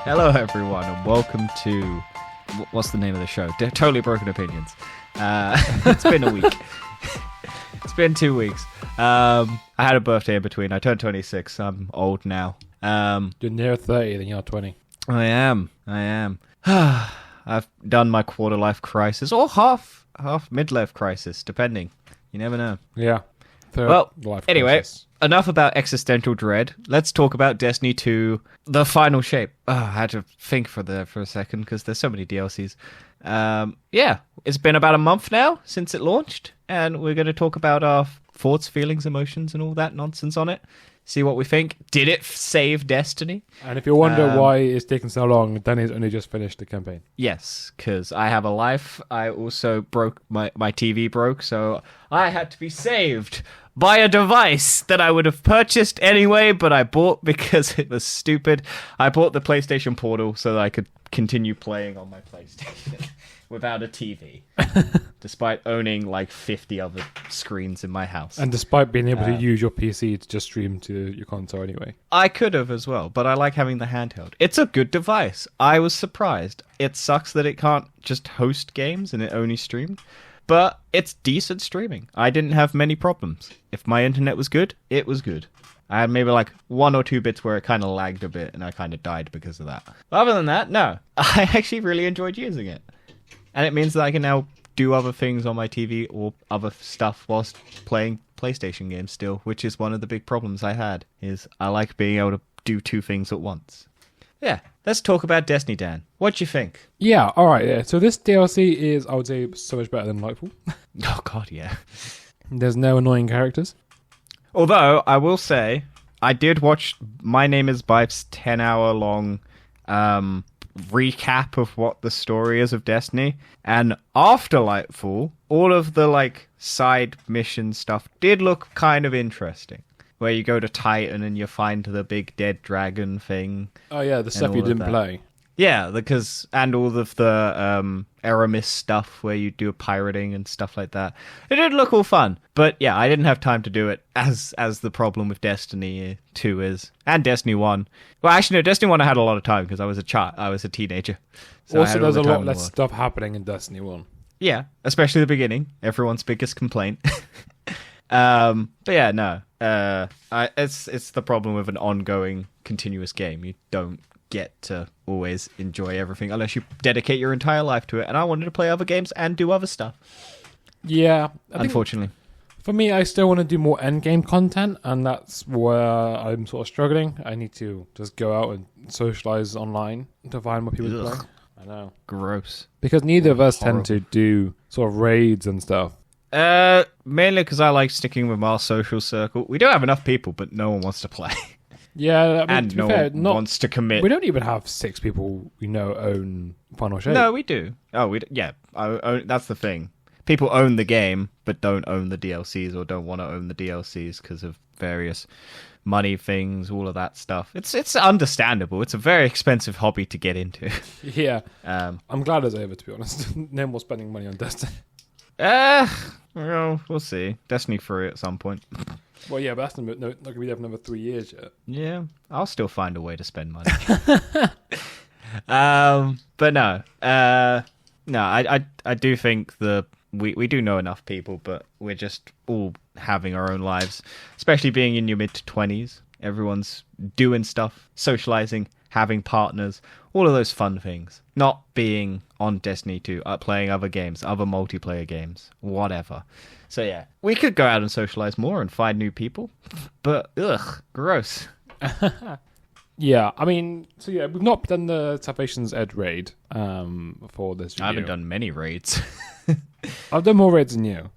Hello, everyone, and welcome to what's the name of the show? Totally Broken Opinions. It's been a week. It's been 2 weeks. I had a birthday in between. I turned 26. I'm old now. You're nearer 30 than you're 20. I am. I've done my quarter life crisis or half midlife crisis, depending. You never know. Yeah. Well, anyway, enough about existential dread. Let's talk about Destiny 2, the final shape. Oh, I had to think for a second because there's so many DLCs. Yeah, it's been about a month now since it launched, and we're going to talk about our thoughts, feelings, emotions, and all that nonsense on it. See what we think. Did it save Destiny? And if you wonder why it's taken so long, Danny's only just finished the campaign. Yes, because I have a life. I also broke my TV broke, so I had to be saved by a device that I would have purchased anyway, but I bought because it was stupid. I bought the PlayStation Portal so that I could continue playing on my PlayStation without a TV, despite owning like 50 other screens in my house. And despite being able to use your PC to just stream to your console anyway. I could have as well, but I like having the handheld. It's a good device. I was surprised. It sucks that it can't just host games and it only streamed, but it's decent streaming. I didn't have many problems. If my internet was good, it was good. I had maybe like 1 or 2 bits where it kind of lagged a bit and I kind of died because of that. But other than that, no. I actually really enjoyed using it. And it means that I can now do other things on my TV or other stuff whilst playing PlayStation games still, which is one of the big problems I had, is I like being able to do 2 things at once. Yeah, let's talk about Destiny, Dan. What do you think? Yeah, alright, yeah. So this DLC is, I would say, so much better than Lightfall. Oh god, yeah. There's no annoying characters. Although, I will say, I did watch My Name is Bife's 10-hour-long recap of what the story is of Destiny, and after Lightfall, all of the like side mission stuff did look kind of interesting. Where you go to Titan and you find the big dead dragon thing. Oh yeah, the stuff you didn't play. Yeah, because and all of the Aramis stuff where you do pirating and stuff like that. It did look all fun, but yeah, I didn't have time to do it. As the problem with Destiny 2 is, and Destiny 1. Well, actually, no, Destiny 1 I had a lot of time because I was a teenager. So also, there's a lot less stuff happening in Destiny 1. Yeah, especially the beginning. Everyone's biggest complaint. But yeah, no. It's the problem with an ongoing, continuous game. You don't get to always enjoy everything unless you dedicate your entire life to it. And I wanted to play other games and do other stuff. Yeah. Unfortunately. For me, I still want to do more endgame content, and that's where I'm sort of struggling. I need to just go out and socialize online to find more people to play. I know. Gross. Because neither of us tend to do sort of raids and stuff. Mainly because I like sticking with our social circle. We don't have enough people, but no one wants to play. Yeah, I mean, and no one wants to commit. We don't even have 6 people we know own Final Shape. No, we do. Oh, yeah. That's the thing. People own the game, but don't own the DLCs or don't want to own the DLCs because of various money things, all of that stuff. It's understandable. It's a very expensive hobby to get into. Yeah. I'm glad it's over, to be honest. No more spending money on Destiny. Well, we'll see. Destiny 3 at some point. Well, yeah, but that's not going to be there for another 3 years yet. Yeah, I'll still find a way to spend money. But no. I do think we do know enough people, but we're just all having our own lives, especially being in your mid-20s. Everyone's doing stuff, socializing, having partners, all of those fun things. Not being on Destiny 2, playing other games, other multiplayer games, whatever. So yeah, we could go out and socialize more and find new people, but gross. Yeah, I mean, so yeah, we've not done the Salvation's Edge raid for this video. I haven't done many raids. I've done more raids than you.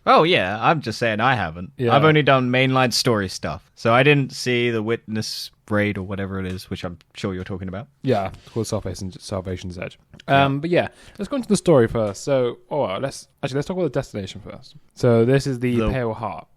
Oh yeah, I'm just saying I haven't. Yeah. I've only done mainline story stuff, so I didn't see the Witness raid or whatever it is, which I'm sure you're talking about. Yeah, it's called Salvation's Edge. But yeah, let's go into the story first. So, let's talk about the destination first. So this is the Pale Heart.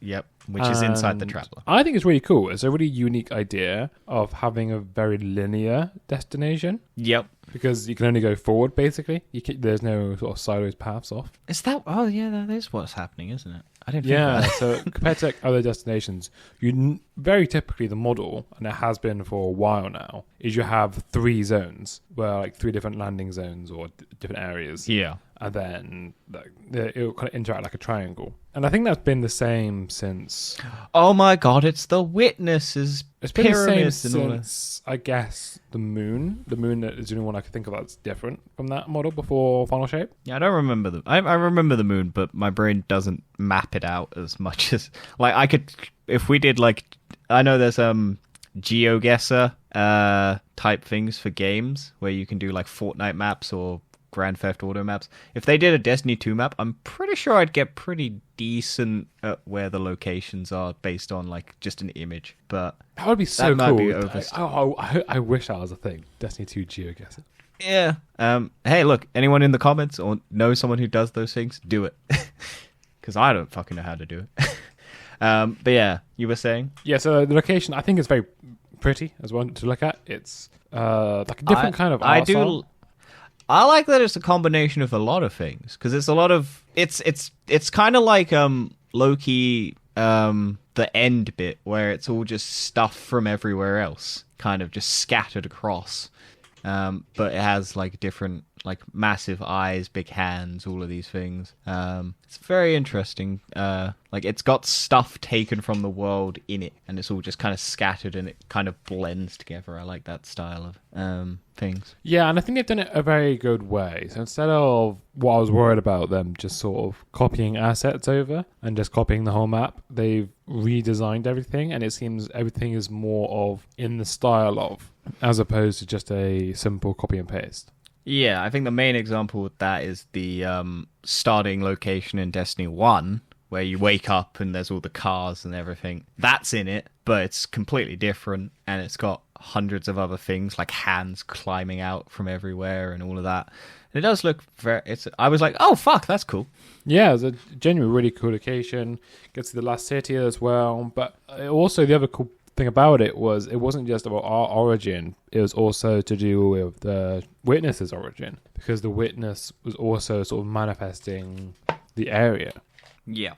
Yep, which is inside the Traveler. I think it's really cool. It's a really unique idea of having a very linear destination. Yep. Because you can only go forward, basically. There's no sort of sideways paths off. Is that... Oh, yeah, that is what's happening, isn't it? I didn't Yeah, think so compared to other destinations, very typically the model, and it has been for a while now, is you have 3 zones, where like 3 different landing zones or different areas. Yeah. And then it'll kind of interact like a triangle. And I think that's been the same since... Oh my god, it's the Witnesses It's been the same pyramids and all that. since, I guess, the moon. The moon is the only one I can think of that's different from that model before Final Shape. Yeah, I don't remember the. I remember the moon, but my brain doesn't map it out as much as like I could. If we did like, I know there's GeoGuessr type things for games where you can do like Fortnite maps or Grand Theft Auto maps. If they did a Destiny 2 map, I'm pretty sure I'd get pretty decent at where the locations are based on like just an image. But That would be so that might cool. be over. I wish that was a thing. Destiny 2 GeoGuessr. yeah. Hey, look, anyone in the comments or know someone who does those things, do it. Because I don't fucking know how to do it. But yeah, you were saying? Yeah, so the location I think is very pretty as well to look at. It's like a different kind of art style. I like that it's a combination of a lot of things because it's a lot of it's kind of like Loki the end bit where it's all just stuff from everywhere else kind of just scattered across, but it has like different like massive eyes, big hands, all of these things. It's very interesting. Like it's got stuff taken from the world in it, and it's all just kind of scattered, and it kind of blends together. I like that style of things. Yeah, and I think they've done it a very good way. So instead of what I was worried about them just sort of copying assets over and just copying the whole map, they've redesigned everything, and it seems everything is more of in the style of, as opposed to just a simple copy and paste. Yeah, I think the main example of that is the starting location in Destiny 1, where you wake up and there's all the cars and everything. That's in it, but it's completely different, and it's got hundreds of other things, like hands climbing out from everywhere and all of that. And it does look very... I was like, oh, fuck, that's cool. Yeah, it's a genuinely really cool location. Gets to the last city as well. But also the other cool thing about it was it wasn't just about our origin, it was also to do with the Witness's origin, because the Witness was also sort of manifesting the area,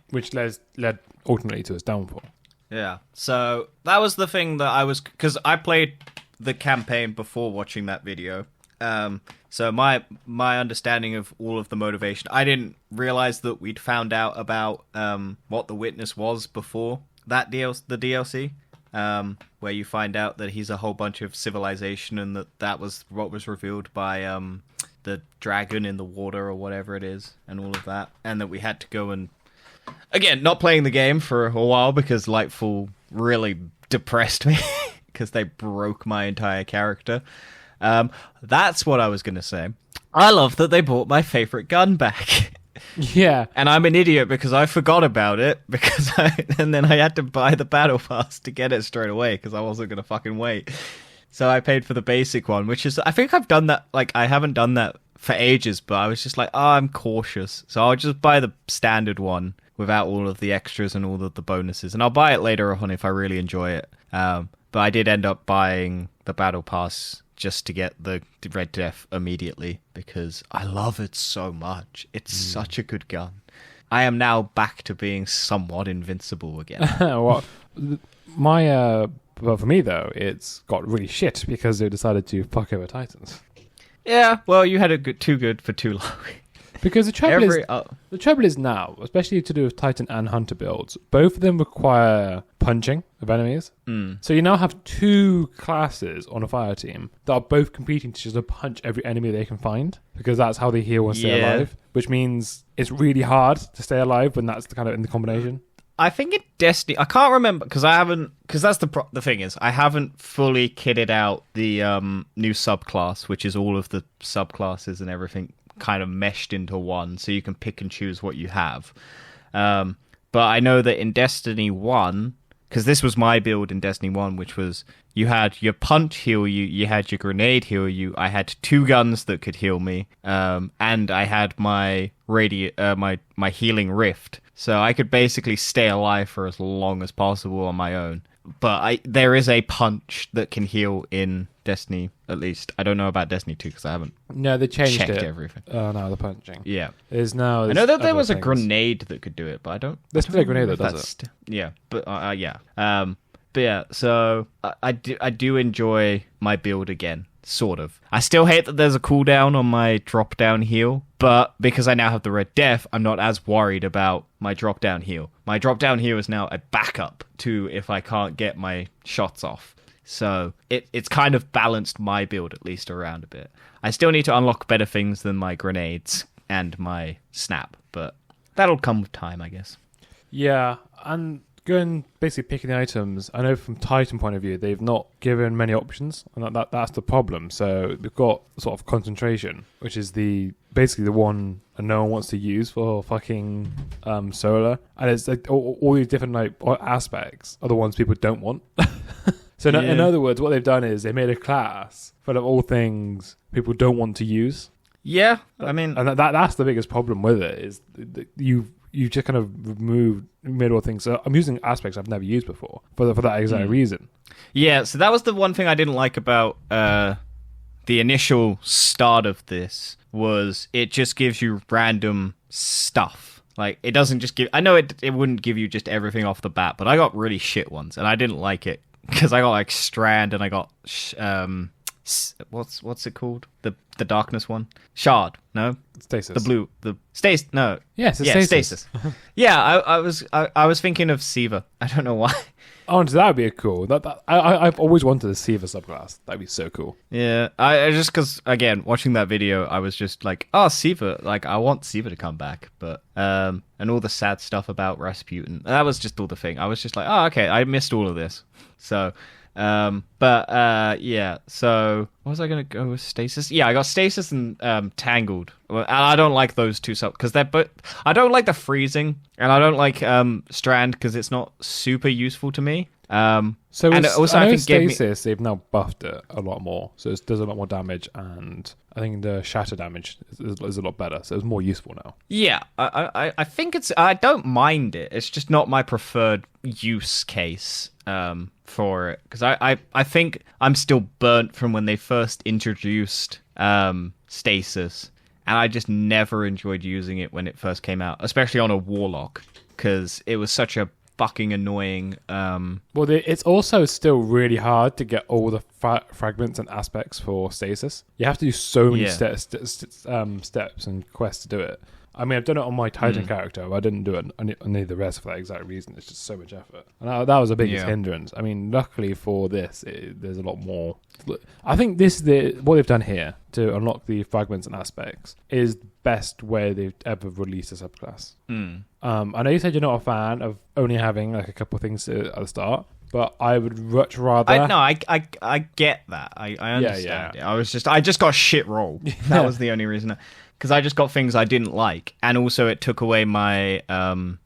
which led ultimately to its downfall. Yeah, so that was the thing that I was... Because I played the campaign before watching that video. So my understanding of all of the motivation, I didn't realize that we'd found out about what the Witness was before that the DLC. Where you find out that he's a whole bunch of civilization, and that was what was revealed by the dragon in the water or whatever it is, and all of that, and that we had to go and... Again, not playing the game for a while because Lightfall really depressed me because they broke my entire character. That's what I was going to say. I love that they brought my favorite gun back. Yeah. And I'm an idiot because I forgot about it and then I had to buy the battle pass to get it straight away because I wasn't going to fucking wait. So I paid for the basic one, which is... I think I've done that... Like, I haven't done that for ages, but I was just like, oh, I'm cautious. So I'll just buy the standard one without all of the extras and all of the bonuses. And I'll buy it later on if I really enjoy it. But I did end up buying the battle pass just to get the Red Death immediately because I love it so much. It's such a good gun. I am now back to being somewhat invincible again. Well, well, for me though, it's got really shit because they decided to fuck over Titans. Yeah, well, you had it too good for too long. Because the trouble is now, especially to do with Titan and Hunter builds, both of them require punching of enemies. So you now have 2 classes on a fire team that are both competing to just punch every enemy they can find, because that's how they heal and stay alive. Which means it's really hard to stay alive when that's kind of in the combination. I think in Destiny, I can't remember because that's the thing is I haven't fully kitted out the new subclass, which is all of the subclasses and everything kind of meshed into one, so you can pick and choose what you have. But I know that in Destiny 1, because this was my build in Destiny 1, which was you had your punch heal you, you had your grenade heal you, I had 2 guns that could heal me, and I had my my healing rift. So I could basically stay alive for as long as possible on my own. But there is a punch that can heal in Destiny, at least. I don't know about Destiny 2 because I haven't they changed checked it. everything. Oh, no, the punching. Yeah. There's I know that there was a grenade that could do it, but I don't... There's still a grenade that does it. Yeah, but yeah. But yeah, so I do enjoy my build again. Sort of. I still hate that there's a cooldown on my drop-down heal, but because I now have the Red Death, I'm not as worried about my drop-down heal. My drop-down heal is now a backup to if I can't get my shots off. So it's kind of balanced my build at least around a bit. I still need to unlock better things than my grenades and my snap, but that'll come with time, I guess. Yeah, and going basically picking the items, I know from Titan point of view, they've not given many options, and that's the problem. So we've got sort of concentration, which is basically the one and no one wants to use for fucking solar, and it's like all these different like aspects are the ones people don't want. So in other words, what they've done is they made a class full of all things people don't want to use. Yeah, I mean, and that's the biggest problem with it is that you just kind of made all things. So I'm using aspects I've never used before for that exact reason. Yeah, so that was the one thing I didn't like about the initial start of this was it just gives you random stuff. Like, it doesn't just give... I know it wouldn't give you just everything off the bat, but I got really shit ones, and I didn't like it. Because I got, like, Strand, and I got... what's it called? The darkness one? Shard, no? Stasis. The blue... Stasis, no. Yes, it's Stasis. Yeah, I was thinking of Siva. I don't know why. Oh, that would be cool. I've always wanted a Siva subclass. That'd be so cool. Yeah, I just because again watching that video, I was just like, oh, Siva, like I want Siva to come back, but and all the sad stuff about Rasputin. That was just all the thing. I was just like, oh, okay, I missed all of this. So, yeah. So, what was I gonna go with? Stasis? Yeah, I got Stasis and Tangled. Well, and I don't like those two because they're both. I don't like the freezing, and I don't like Strand because it's not super useful to me. So and also, I think Stasis, they've now buffed it a lot more, so it does a lot more damage, and I think the shatter damage is a lot better, so it's more useful now. Yeah, I think it's. I don't mind it. It's just not my preferred use case for it because I think I'm still burnt from when they first introduced Stasis, and I just never enjoyed using it when it first came out, especially on a Warlock because it was such a fucking annoying. Well, it's also still really hard to get all the fragments and aspects for Stasis. You have to do so many steps and quests to do it. I mean, I've done it on my Titan character, but I didn't do it on any of the rest for that exact reason. It's just so much effort. And that was the biggest hindrance. I mean, luckily for this, there's a lot more. I think what they've done here to unlock the fragments and aspects is the best way they've ever released a subclass. I know you said you're not a fan of only having like a couple of things at the start, but I would much rather. I get that. I understand it. I just got shit roll. That was the only reason. Because I just got things I didn't like, and also it took away my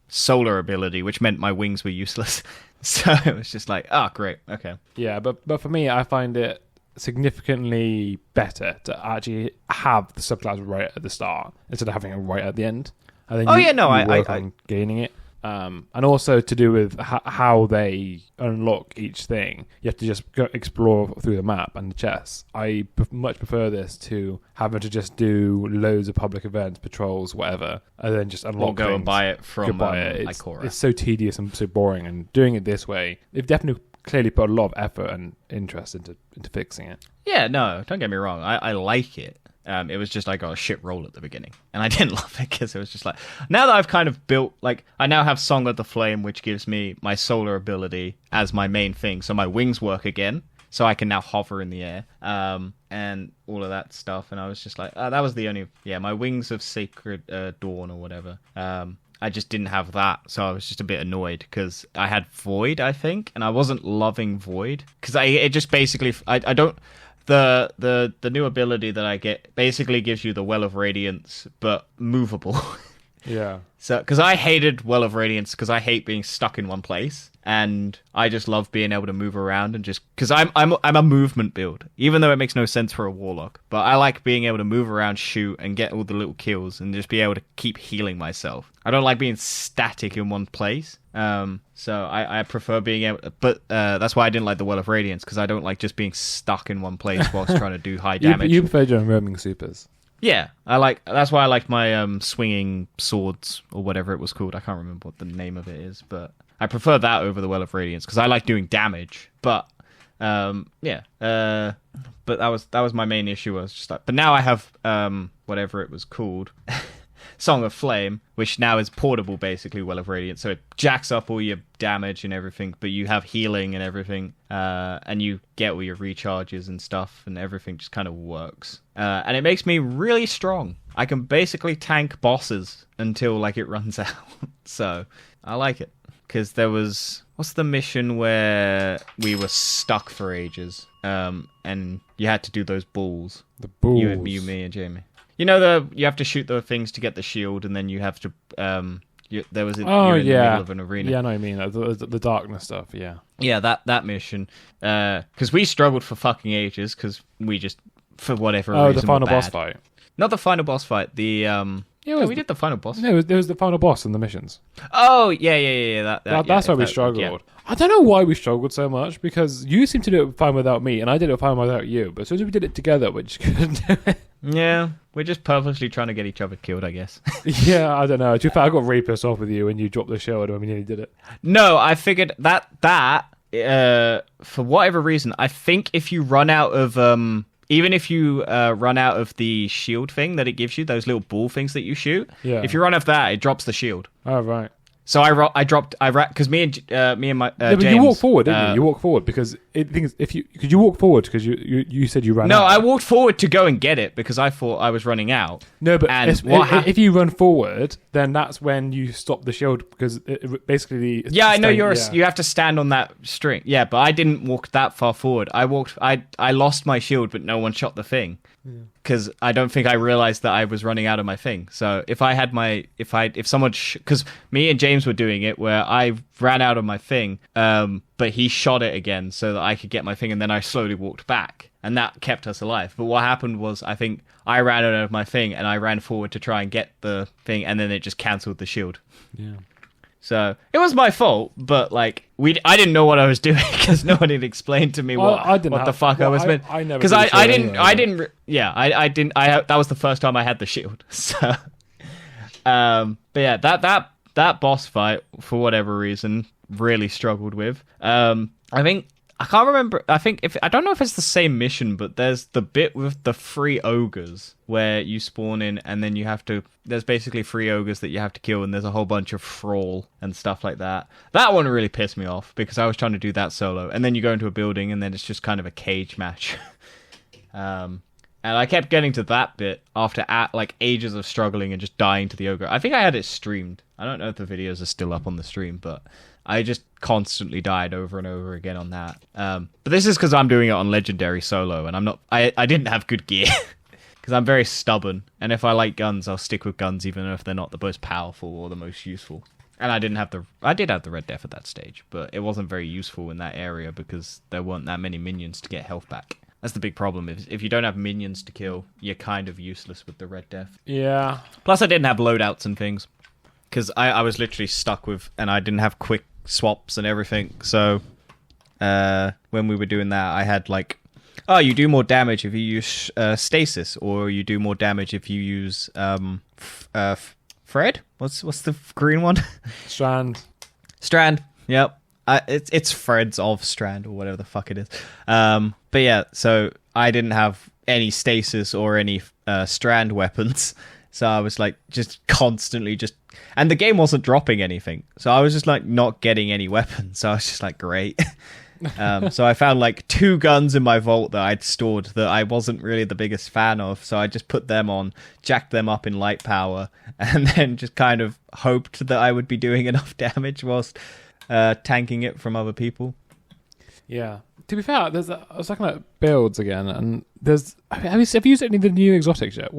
solar ability, which meant my wings were useless. So it was just like, oh, great, okay. Yeah, but for me, I find it significantly better to actually have the subclass right at the start instead of having it right at the end. And then I work on gaining it. And also to do with how they unlock each thing, you have to just go explore through the map and the chests. I much prefer this to having to just do loads of public events, patrols, whatever, and then just unlock. Or go things. And buy it from Ikora. It's so tedious and so boring. And doing it this way, they've definitely clearly put a lot of effort and interest into fixing it. Yeah, no, don't get me wrong. I like it. It was just I got a shit roll at the beginning, and I didn't love it because it was just like, now that I've kind of built, like, I now have Song of the Flame, which gives me my solar ability as my main thing, so my wings work again, so I can now hover in the air, and all of that stuff, and I was just like, that was the only, my Wings of Sacred Dawn or whatever, I just didn't have that, so I was just a bit annoyed because I had Void, I think, and I wasn't loving Void because it just basically I don't. The new ability that I get basically gives you the Well of Radiance, but movable. Yeah. So, because I hated Well of Radiance, because I hate being stuck in one place, and I just love being able to move around and just because I'm a movement build, even though it makes no sense for a warlock. But I like being able to move around, shoot, and get all the little kills, and just be able to keep healing myself. I don't like being static in one place. So I prefer being able, but that's why I didn't like the Well of Radiance, because I don't like just being stuck in one place whilst trying to do high damage. You prefer your roaming supers. Yeah, that's why I like my swinging swords or whatever it was called. I can't remember what the name of it is, but I prefer that over the Well of Radiance because I like doing damage. But but that was my main issue. Was just but now I have whatever it was called. Song of Flame, which now is portable, basically, Well of Radiance. So it jacks up all your damage and everything, but you have healing and everything, and you get all your recharges and stuff, and everything just kind of works. And it makes me really strong. I can basically tank bosses until, like, it runs out. So I like it. Because there was... What's the mission where we were stuck for ages, and you had to do those balls? The balls. You, me, and Jamie. You know you have to shoot the things to get the shield, and then you have to. There was. You're in the middle of an arena. Yeah, I know what you mean. The darkness stuff. Yeah. Yeah, that mission. Because we struggled for fucking ages, because we just for whatever reason. Oh, the final boss fight. Not the final boss fight. The we did the final boss. No, there was the final boss in the missions. Oh yeah. That's why we struggled. Yeah. I don't know why we struggled so much, because you seemed to do it fine without me, and I did it fine without you. But as soon as we did it together, we just couldn't do it. Yeah, we're just purposely trying to get each other killed, I guess. Yeah, I don't know. To be fair, I got really pissed off with you when you dropped the shield when we nearly did it. No, I figured that for whatever reason, I think if you run out of even if you run out of the shield thing that it gives you, those little ball things that you shoot, if you run out of that, it drops the shield. Oh, right. So I dropped because me and my but James, you walked forward, didn't you? You walked forward because could you walk forward because you said you ran out. No, I walked forward to go and get it because I thought I was running out. No, but if you run forward, then that's when you stop the shield because basically. Yeah, I know you have to stand on that string. Yeah, but I didn't walk that far forward. I lost my shield, but no one shot the thing. Because I don't think I realized that I was running out of my thing. So if someone, because me and James were doing it where I ran out of my thing, but he shot it again so that I could get my thing, and then I slowly walked back, and that kept us alive. But what happened was, I think I ran out of my thing, and I ran forward to try and get the thing, and then it just cancelled the shield. Yeah. So it was my fault, but like I didn't know what I was doing because no one had explained to me what the fuck I was meant. Because I didn't. That was the first time I had the shield. So, but yeah, that boss fight for whatever reason really struggled with. I think I can't remember. I don't know if it's the same mission, but there's the bit with the 3 ogres where you spawn in, and then there's basically 3 ogres that you have to kill, and there's a whole bunch of thrall and stuff like that. That one really pissed me off because I was trying to do that solo, and then you go into a building, and then it's just kind of a cage match. And I kept getting to that bit after ages of struggling and just dying to the ogre. I think I had it streamed. I don't know if the videos are still up on the stream, but I just constantly died over and over again on that. But this is because I'm doing it on Legendary solo, and I didn't have good gear. Because I'm very stubborn, and if I like guns, I'll stick with guns even if they're not the most powerful or the most useful. And I did have the Red Death at that stage, but it wasn't very useful in that area because there weren't that many minions to get health back. That's the big problem. If you don't have minions to kill, you're kind of useless with the Red Death. Yeah. Plus, I didn't have loadouts and things because I was literally stuck with, and I didn't have quick swaps and everything. So when we were doing that, I had you do more damage if you use stasis, or you do more damage if you use Fred. What's the green one? Strand. Yep. It's Fred's of Strand or whatever the fuck it is. But yeah, so I didn't have any stasis or any Strand weapons. So I was just constantly and the game wasn't dropping anything. So I was just not getting any weapons. So I was just great. So I found 2 guns in my vault that I'd stored that I wasn't really the biggest fan of. So I just put them on, jacked them up in light power, and then just kind of hoped that I would be doing enough damage whilst tanking it from other people. Yeah. To be fair, I was looking at builds again, and have you used any of the new exotics yet?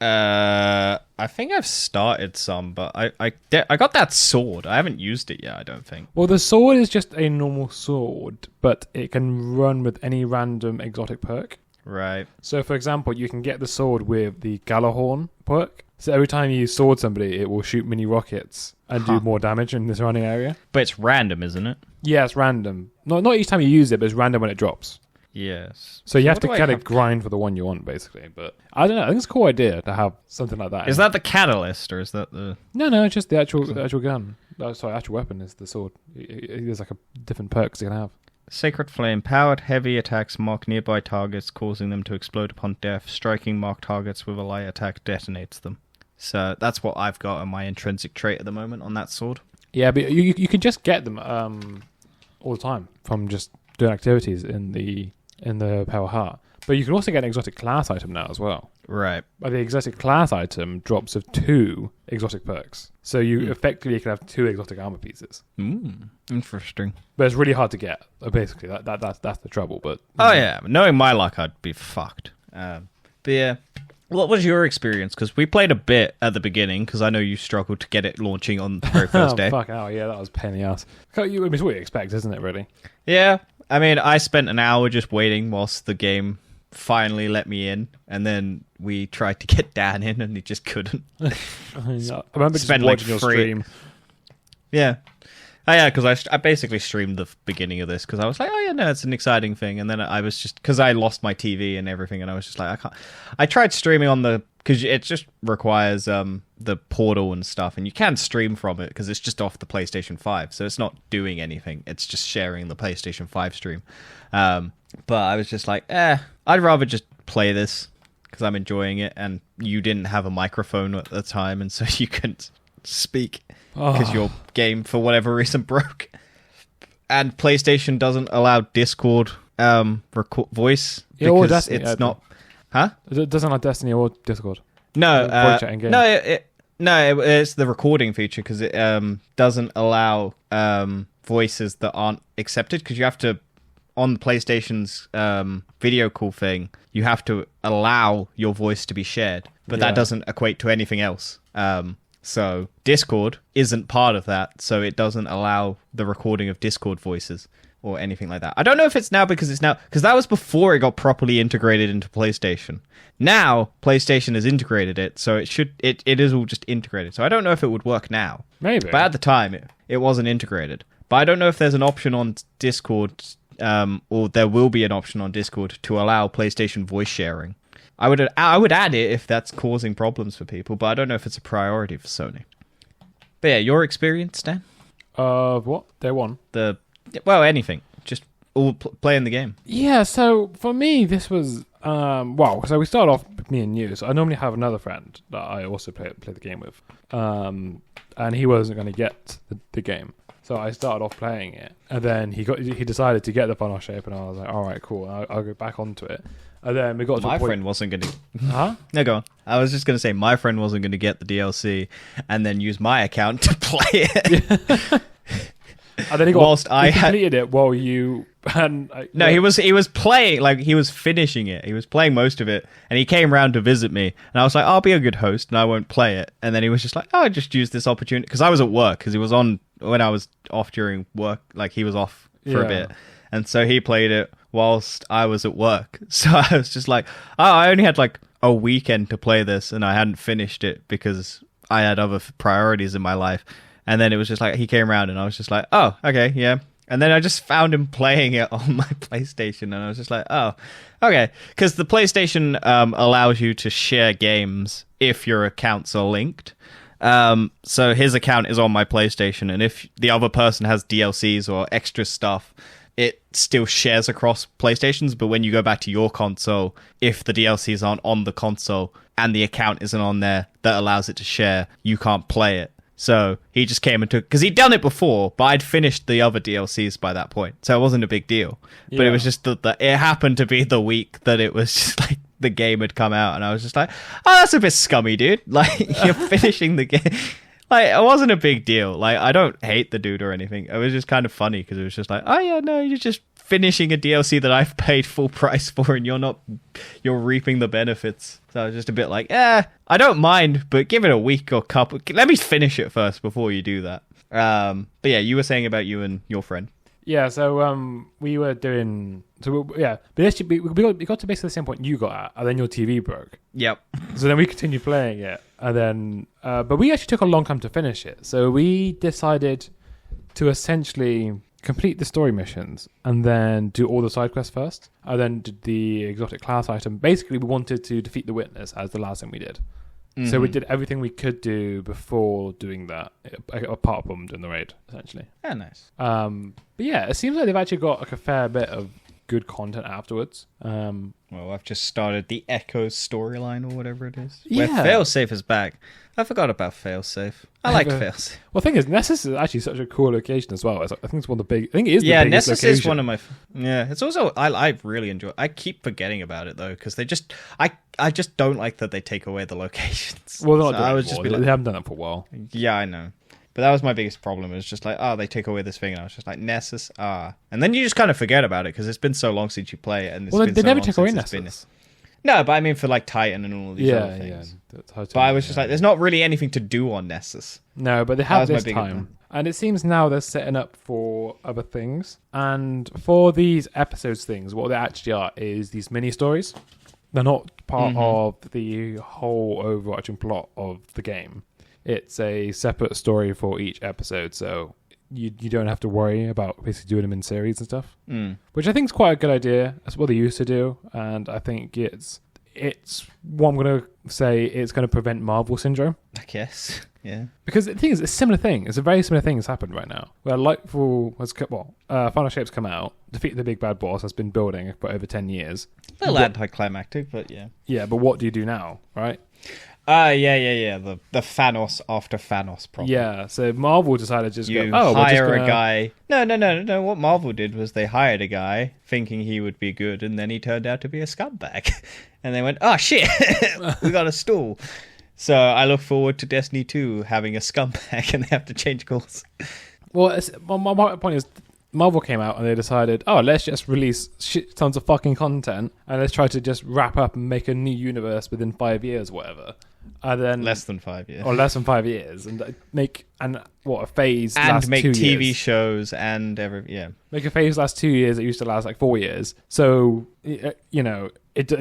I I think I've started some, but I got that sword. I haven't used it yet, I don't think. Well, the sword is just a normal sword, but it can run with any random exotic perk. Right. So, for example, you can get the sword with the Galahorn perk. So every time you sword somebody, it will shoot mini rockets and do more damage in the surrounding area. But it's random, isn't it? Yeah, it's random. Not each time you use it, but it's random when it drops. Yes. So you have to kind of grind for the one you want, basically. But I don't know. I think it's a cool idea to have something like that. Is that the catalyst, or is that the... No, it's just the actual gun. Sorry, actual weapon is the sword. There's like a different perks you can have. Sacred Flame. Powered heavy attacks mark nearby targets, causing them to explode upon death. Striking marked targets with a light attack detonates them. So that's what I've got on my intrinsic trait at the moment on that sword. Yeah, but you can just get them all the time from just doing activities in the Power Heart. But you can also get an exotic class item now as well. Right. But the exotic class item drops of 2 exotic perks. So you effectively can have 2 exotic armor pieces. Interesting. But it's really hard to get. Basically, that's the trouble. But yeah, knowing my luck, I'd be fucked. But yeah, what was your experience? Because we played a bit at the beginning, because I know you struggled to get it launching on the very first day. Fuck out, yeah, that was a pain in the ass. It's what you expect, isn't it, really? Yeah, I mean, I spent an hour just waiting whilst the game finally let me in, and then we tried to get Dan in, and he just couldn't. I remember just watching your stream. Yeah. Oh, yeah, because I basically streamed the beginning of this, because I was like, oh, yeah, no, it's an exciting thing. And then I was just, because I lost my TV and everything, and I was just like, I can't. I tried streaming on the, because it just requires the portal and stuff, and you can stream from it, because it's just off the PlayStation 5, so it's not doing anything. It's just sharing the PlayStation 5 stream. But I was just like, I'd rather just play this, because I'm enjoying it, and you didn't have a microphone at the time, and so you couldn't speak. Because your game, for whatever reason, broke. And PlayStation doesn't allow Discord voice. Or Destiny, it's not... Huh? It doesn't allow Destiny or Discord. No, it's the recording feature, because it doesn't allow voices that aren't accepted, because you have to... On the PlayStation's video call thing, you have to allow your voice to be shared. But that doesn't equate to anything else. So Discord isn't part of that, so it doesn't allow the recording of Discord voices or anything like that. I don't know if it's now because that was before it got properly integrated into PlayStation. Now PlayStation has integrated it, so it is all just integrated. So I don't know if it would work now. Maybe. But at the time it wasn't integrated. But I don't know if there's an option on Discord, or there will be an option on Discord to allow PlayStation voice sharing. I would add it if that's causing problems for people, but I don't know if it's a priority for Sony. But yeah, your experience, Dan? What? Day one? Anything. Just all playing the game. Yeah, so for me, this was... so we started off, me and you, so I normally have another friend that I also play the game with. And he wasn't going to get the game. So I started off playing it, and then he decided to get the Final Shape, and I was like, all right, cool, I'll go back onto it. And then we got to my a point... friend wasn't going to... Huh? No, go on. I was just going to say, my friend wasn't going to get the DLC and then use my account to play it. And then he completed it while you... No, he was playing, like, he was finishing it. He was playing most of it, and he came round to visit me, and I was like, I'll be a good host, and I won't play it. And then he was just like, I just use this opportunity, because I was at work, because he was on... When I was off during work, like, he was off for a bit. And so he played it whilst I was at work. So I was just like, I only had like a weekend to play this, and I hadn't finished it because I had other priorities in my life. And then it was just like, he came around and I was just like, oh, okay, yeah. And then I just found him playing it on my PlayStation, and I was just like, oh, okay. Because the PlayStation allows you to share games if your accounts are linked. So his account is on my PlayStation, and if the other person has DLCs or extra stuff, it still shares across PlayStations. But when you go back to your console, if the DLCs aren't on the console and the account isn't on there that allows it to share, you can't play it. So he just came and took... Because he'd done it before, but I'd finished the other DLCs by that point. So it wasn't a big deal. Yeah. But it was just that it happened to be the week that it was just like the game had come out. And I was just like, oh, that's a bit scummy, dude. Like, you're finishing the game. Like, it wasn't a big deal. Like, I don't hate the dude or anything. It was just kind of funny because it was just like, oh, yeah, no, you're just finishing a DLC that I've paid full price for, and you're reaping the benefits. So I was just a bit like, I don't mind, but give it a week or couple. Let me finish it first before you do that. But yeah, you were saying about you and your friend. Yeah, so we were doing... So yeah, but we got to basically the same point you got at, and then your TV broke. Yep. So then we continued playing it, and then... but we actually took a long time to finish it. So we decided to essentially complete the story missions, and then do all the side quests first, and then did the exotic class item. Basically, we wanted to defeat the Witness as the last thing we did. Mm-hmm. So we did everything we could do before doing that, apart from doing the raid, essentially. Yeah, nice. But yeah, it seems like they've actually got like a fair bit of good content afterwards. Well, I've just started the Echo storyline or whatever it is. Yeah. Where Failsafe is back. I forgot about Failsafe. I like Failsafe. Well, the thing is, Nessus is actually such a cool location as well. I think it's one of the big... I think it is the biggest Nessus location. is one of my... Yeah, it's also... I really enjoy... I keep forgetting about it, though, because they just... I just don't like that they take away the locations. Well, they're not doing it. They haven't done that for a while. Yeah, I know. But that was my biggest problem. It was just like, they take away this thing. And I was just like, Nessus, And then you just kind of forget about it, because it's been so long since you play it. And they never took away Nessus. No, but I mean for like Titan and all these other things. But I was just like, there's not really anything to do on Nessus. No, but they have this time. And it seems now they're setting up for other things. And for these episodes things, what they actually are is these mini stories. They're not part of the whole overarching plot of the game. It's a separate story for each episode, so you don't have to worry about basically doing them in series and stuff. Which I think is quite a good idea. That's what they used to do, and I think it's what I'm going to say, it's going to prevent Marvel syndrome. I guess, yeah. Because the thing is, it's a similar thing. It's a very similar thing that's happened right now. Where Lightfall has Final Shape's come out, defeated the big bad boss that's been building for over 10 years. A little anticlimactic, but yeah. Yeah, but what do you do now, right? Yeah. The Thanos after Thanos problem. Yeah, so Marvel decided to just hire a guy. No. What Marvel did was they hired a guy thinking he would be good, and then he turned out to be a scumbag. And they went, oh shit, we got a stall. So I look forward to Destiny 2 having a scumbag and they have to change course. Well, my point is, Marvel came out and they decided, let's just release shit tons of fucking content and let's try to just wrap up and make a new universe within 5 years or whatever. And then less than 5 years. Or less than 5 years. And make a phase and last 2 years. And make TV shows and Make a phase last 2 years that used to last like 4 years. So, it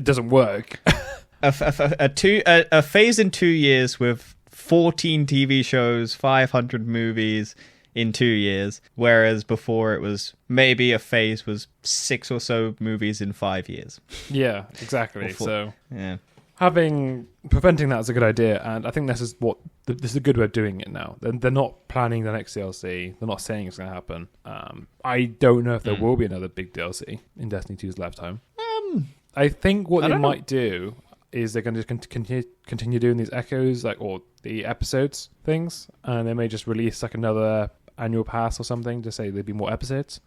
doesn't work. A phase in 2 years with 14 TV shows, 500 movies in 2 years, whereas before it was maybe a phase was 6 or so movies in 5 years. Yeah, exactly. So yeah, preventing that is a good idea, and I think this is a good way of doing it now. They're not planning the next DLC. They're not saying it's going to happen. I don't know if there will be another big DLC in Destiny 2's lifetime. I think what they might do is they're going to continue doing these echoes, or the episodes things, and they may just release like another annual pass or something to say there'd be more episodes,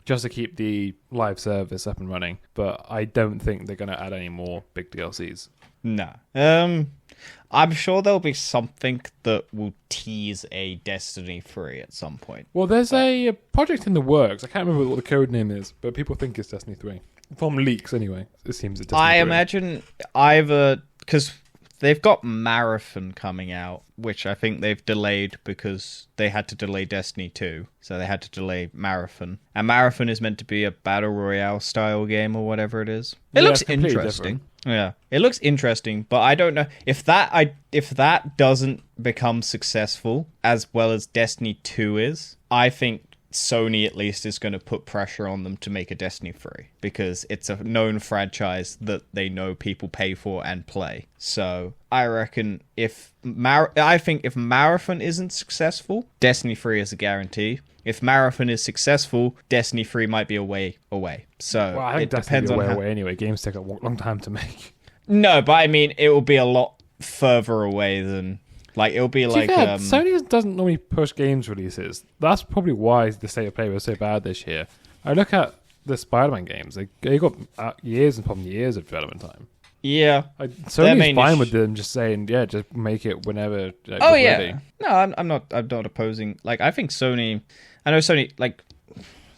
just to keep the live service up and running. But I don't think they're going to add any more big DLCs. No. I'm sure there'll be something that will tease a Destiny 3 at some point. Well, there's a project in the works. I can't remember what the code name is, but people think it's Destiny 3. From leaks, anyway. It seems it's Destiny 3. I imagine either... Because they've got Marathon coming out, which I think they've delayed because they had to delay Destiny 2. So they had to delay Marathon. And Marathon is meant to be a Battle Royale style game or whatever it is. It looks interesting. Different. Yeah, it looks interesting, but I don't know if that doesn't become successful as well as Destiny 2 is. I think Sony at least is going to put pressure on them to make a Destiny 3 because it's a known franchise that they know people pay for and play. So I reckon if Marathon isn't successful, Destiny 3 is a guarantee. If Marathon is successful, Destiny 3 might be a way away. So I think it depends on away anyway. Games take a long time to make. No, but I mean, it will be a lot further away than... it'll be like... Sony doesn't normally push games releases. That's probably why the state of play was so bad this year. I look at the Spider-Man games. They got years and years of development time. Yeah. Sony's fine with them just saying, just make it whenever ready. No, I'm not opposing... I think Sony... I know Sony...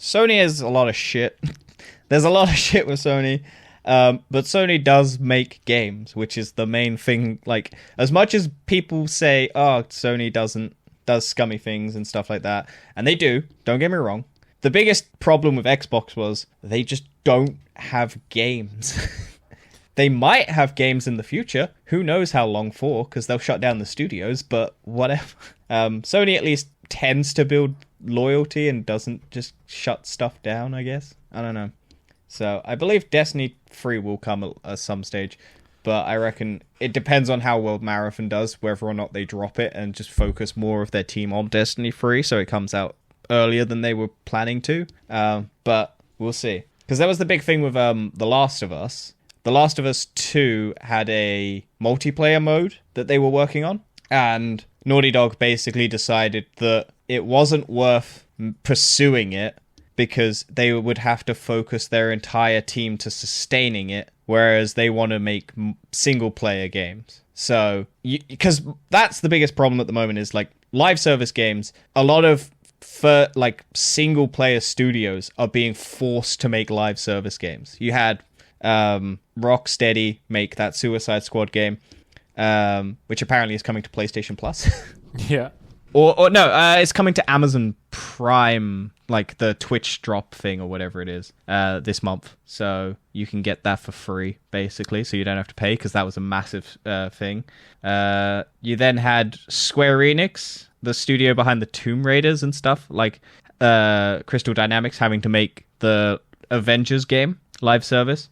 Sony has a lot of shit. There's a lot of shit with Sony. But Sony does make games, which is the main thing. Like, as much as people say, oh, Sony does scummy things and stuff like that, and they do, don't get me wrong. The biggest problem with Xbox was they just don't have games. They might have games in the future. Who knows how long for, because they'll shut down the studios, but whatever. Sony at least tends to build loyalty and doesn't just shut stuff down, I guess. I don't know. So I believe Destiny 3 will come at some stage, but I reckon it depends on how well Marathon does, whether or not they drop it and just focus more of their team on Destiny 3, so it comes out earlier than they were planning to. But we'll see. Because that was the big thing with The Last of Us. The Last of Us 2 had a multiplayer mode that they were working on, and Naughty Dog basically decided that it wasn't worth pursuing it because they would have to focus their entire team to sustaining it, whereas they want to make single-player games. So, because that's the biggest problem at the moment is, like, live service games, a lot of single-player studios are being forced to make live service games. You had Rocksteady make that Suicide Squad game, which apparently is coming to PlayStation Plus. Yeah. Or no, it's coming to Amazon Prime, like the Twitch drop thing or whatever it is, this month. So you can get that for free, basically, so you don't have to pay, because that was a massive thing. You then had Square Enix, the studio behind the Tomb Raiders and stuff, like Crystal Dynamics having to make the Avengers game live service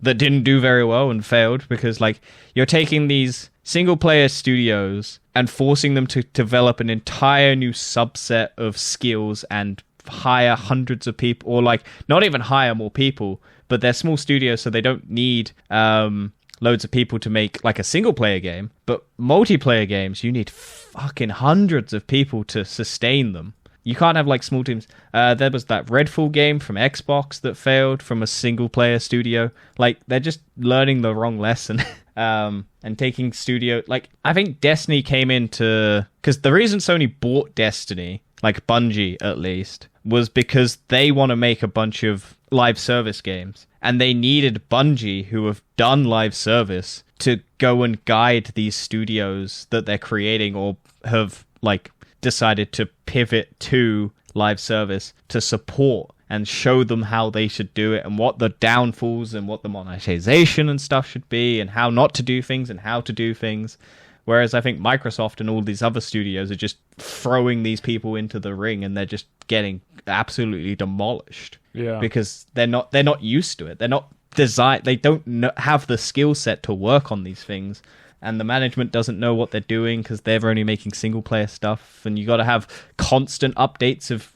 that didn't do very well and failed, because, like, you're taking these single-player studios and forcing them to develop an entire new subset of skills and hire hundreds of people, or, like, not even hire more people, but they're small studios, so they don't need loads of people to make, like, a single-player game. But multiplayer games, you need fucking hundreds of people to sustain them. You can't have, like, small teams. There was that Redfall game from Xbox that failed from a single-player studio. Like, they're just learning the wrong lesson. And taking studio... Like, I think Destiny came into... Because the reason Sony bought Destiny, like Bungie at least, was because they want to make a bunch of live service games. And they needed Bungie, who have done live service, to go and guide these studios that they're creating or have, like, decided to pivot to live service to support and show them how they should do it and what the downfalls and what the monetization and stuff should be and how not to do things and how to do things. Whereas I think Microsoft and all these other studios are just throwing these people into the ring and they're just getting absolutely demolished. Yeah. Because they're not used to it. They're not designed. They don't have the skill set to work on these things. And the management doesn't know what they're doing because they're only making single player stuff. And you got to have constant updates of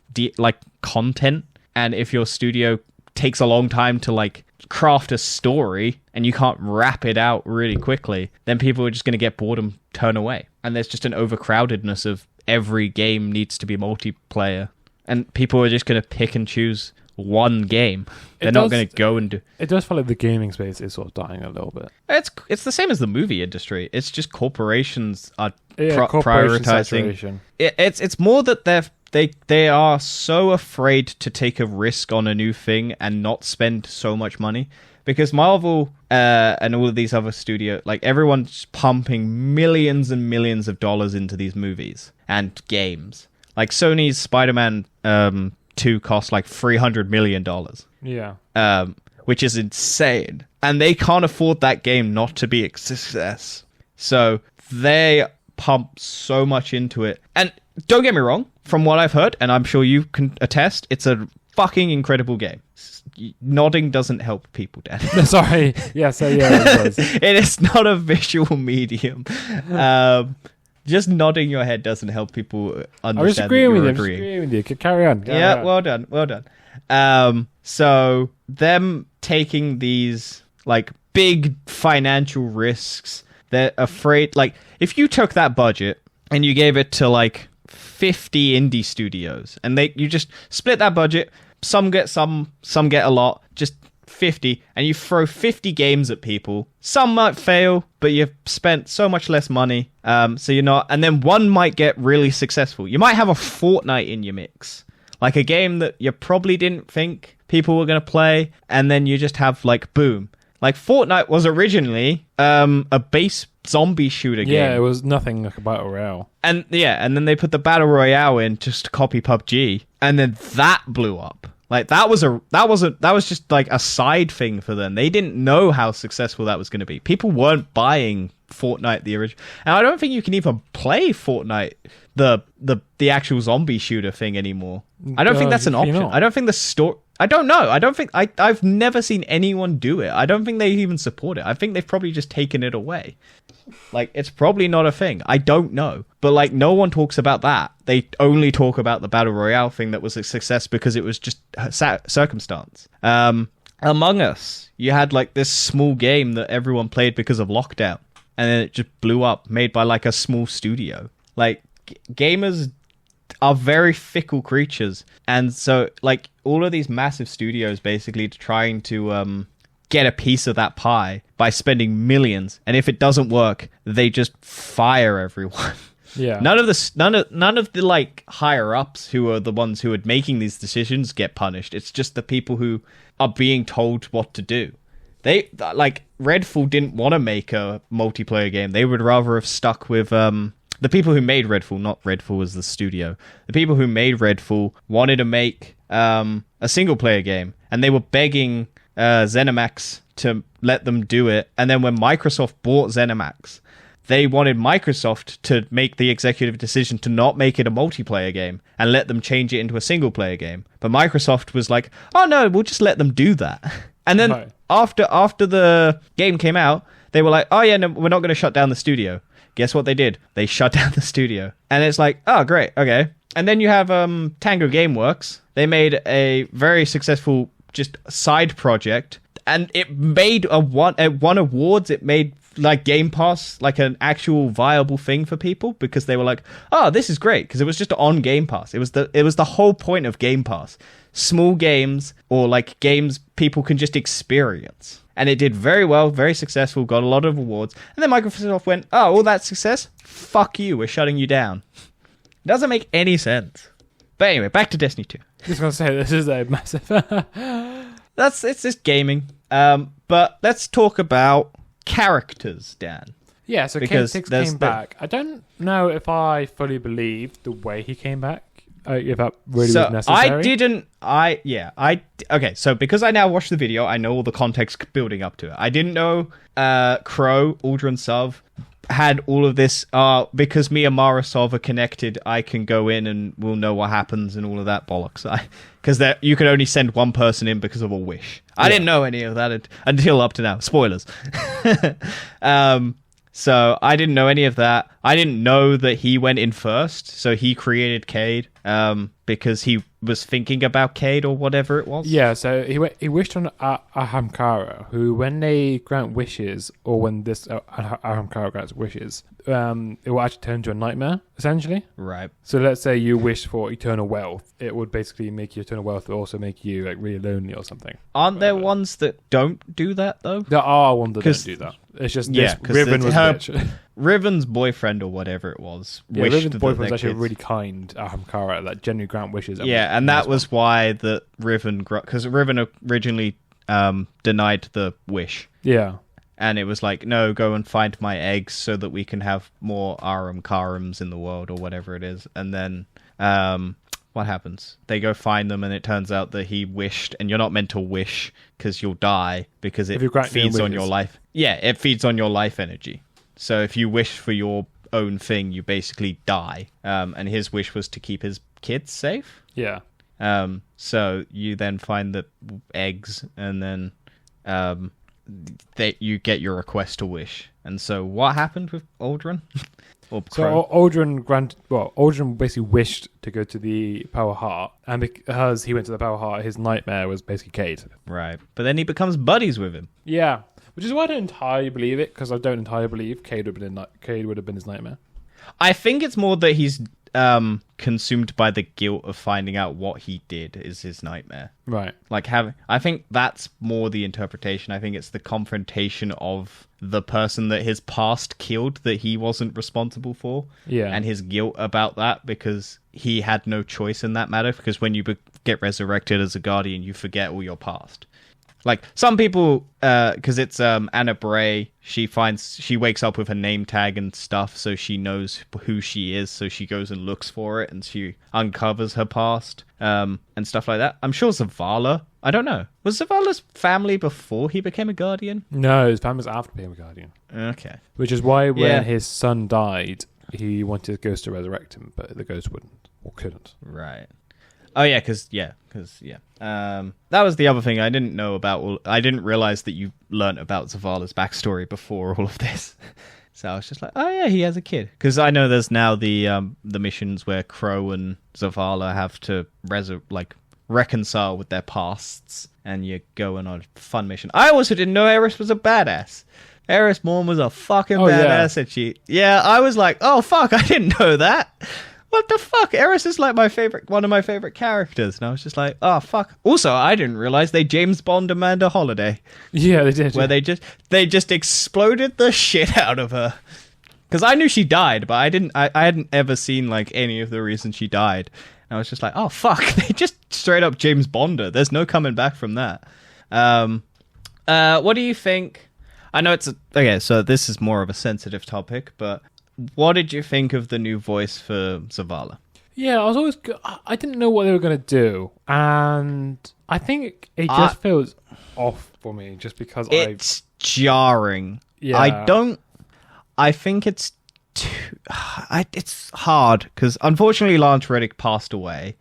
content. And if your studio takes a long time to, like, craft a story and you can't wrap it out really quickly, then people are just going to get bored and turn away. And there's just an overcrowdedness of every game needs to be multiplayer. And people are just going to pick and choose one game. They're not going to go and do... It does feel like the gaming space is sort of dying a little bit. It's the same as the movie industry. It's just corporations are prioritizing. It's more that they are so afraid to take a risk on a new thing and not spend so much money. Because Marvel and all of these other studios, like, everyone's pumping millions and millions of dollars into these movies and games. Like, Sony's Spider-Man 2 cost like $300 million. Yeah. Which is insane. And they can't afford that game not to be a success. So they pump so much into it. And don't get me wrong, from what I've heard, and I'm sure you can attest, it's a fucking incredible game. Nodding doesn't help people, Dan. Sorry. Yes, yeah, it does. It is not a visual medium. Just nodding your head doesn't help people understand. I'm just agreeing with you. Carry on. Well done. So them taking these, like, big financial risks, they're afraid, like, if you took that budget and you gave it to, like, 50 indie studios and you just split that budget, some get some get a lot, just 50, and you throw 50 games at people. Some might fail, but you've spent so much less money, so you're not. And then one might get really successful. You might have a Fortnite in your mix. Like a game that you probably didn't think people were going to play, and then you just have like boom. Like Fortnite was originally a base zombie shooter game. Yeah, it was nothing like a battle royale. And then they put the battle royale in just to copy PUBG, and then that blew up. Like that was just like a side thing for them. They didn't know how successful that was going to be. People weren't buying Fortnite the original, and I don't think you can even play Fortnite the actual zombie shooter thing anymore. I don't think that's an option. I don't think the store. I don't know. I don't think I've never seen anyone do it. I don't think they even support it. I think they've probably just taken it away. Like, it's probably not a thing. I don't know. But, like, no one talks about that. They only talk about the Battle Royale thing that was a success because it was just circumstance. Among Us, you had, like, this small game that everyone played because of lockdown. And then it just blew up, made by, like, a small studio. Like, gamers are very fickle creatures. And so, like, all of these massive studios basically trying to get a piece of that pie by spending millions, and if it doesn't work, they just fire everyone. Yeah. None of the like higher ups who are the ones who are making these decisions get punished. It's just the people who are being told what to do. They like Redfall didn't want to make a multiplayer game. They would rather have stuck with the people who made Redfall, not Redfall as the studio. The people who made Redfall wanted to make a single player game, and they were begging ZeniMax to let them do it. And then when Microsoft bought ZeniMax, they wanted Microsoft to make the executive decision to not make it a multiplayer game and let them change it into a single player game. But Microsoft was like, oh no, we'll just let them do that. And then after the game came out, they were like, oh yeah, no, we're not going to shut down the studio. Guess what they did? They shut down the studio. And it's like, oh great, okay. And then you have Tango Gameworks. They made a very successful just side project, and it made it won awards. It made like Game Pass like an actual viable thing for people because they were like, oh, this is great, because it was just on Game Pass. It was the whole point of Game Pass. Small games, or like games people can just experience. And it did very well, very successful, got a lot of awards. And then Microsoft went, oh, all that success? Fuck you, we're shutting you down. Doesn't make any sense. But anyway, back to Destiny 2. I was going to say, this is a massive... It's just gaming. But let's talk about characters, Dan. Yeah, so Cayde-6 came back. I don't know if I fully believe the way he came back. If that really was necessary. Okay, so because I now watched the video, I know all the context building up to it. I didn't know Crow, Uldren Sov had all of this, because me and Mara Sov are connected, I can go in and we'll know what happens and all of that bollocks. Because you could only send one person in because of a wish. I didn't know any of that until up to now. Spoilers. So I didn't know any of that. I didn't know that he went in first, so he created Cayde because he was thinking about Cayde or whatever it was. Yeah, so he wished on Ahamkara, who when they grant wishes, or when this Ahamkara grants wishes, it will actually turn into a nightmare, essentially. Right. So let's say you wish for eternal wealth. It would basically make you eternal wealth, but also make you like really lonely or something. Aren't there ones that don't do that, though? There are ones that don't do that. It's just Riven was a bitch. Riven's boyfriend or whatever it was. Yeah, Riven's boyfriend was actually really kind, Ahamkara, that genuinely grant wishes. Yeah, and that was why the Riven... Because Riven originally denied the wish. Yeah. And it was like, no, go and find my eggs so that we can have more Ahamkarams in the world or whatever it is. And then what happens? They go find them, and it turns out that he wished, and you're not meant to wish because you'll die, because it feeds on your life. Yeah, it feeds on your life energy. So if you wish for your own thing, you basically die. And his wish was to keep his kids safe. Yeah. So you then find the eggs, and then you get your request to wish. And so what happened with Uldren? So Uldren basically wished to go to the Power Heart, and because he went to the Power Heart, his nightmare was basically Cayde. Right. But then he becomes buddies with him. Yeah. Which is why I don't entirely believe it, because I don't entirely believe Cayde would have been his nightmare. I think it's more that he's consumed by the guilt of finding out what he did is his nightmare. Right. Like I think that's more the interpretation. I think it's the confrontation of the person that his past killed that he wasn't responsible for. Yeah. And his guilt about that because he had no choice in that matter. Because when you get resurrected as a guardian, you forget all your past. Like some people, because it's Anna Bray, she wakes up with a name tag and stuff, so she knows who she is, so she goes and looks for it, and she uncovers her past, and stuff like that. I'm sure Zavala, I don't know. Was Zavala's family before he became a guardian? No, his family was after became a guardian. Okay. Which is why when his son died, he wanted the ghost to resurrect him, but the ghost wouldn't, or couldn't. Right. Oh yeah, because that was the other thing I didn't know about. I didn't realize that you learnt about Zavala's backstory before all of this. So I was just like, oh yeah, he has a kid. Because I know there's now the missions where Crow and Zavala have to reconcile with their pasts, and you're going on a fun mission. I also didn't know Eris was a badass. Eris Morn was a fucking badass, and I was like, oh fuck, I didn't know that. What the fuck? Eris is like one of my favorite characters. And I was just like, oh, fuck. Also, I didn't realize they James Bond Amanda Holiday. Yeah, they did. Where they just exploded the shit out of her. Because I knew she died, but I hadn't ever seen like any of the reasons she died. And I was just like, oh, fuck. They just straight up James Bonder. There's no coming back from that. What do you think? I know okay, so this is more of a sensitive topic, but what did you think of the new voice for Zavala? Yeah, I didn't know what they were going to do, and I think it just feels off for me, just because it's jarring. Yeah. I think it's it's hard, because unfortunately Lance Reddick passed away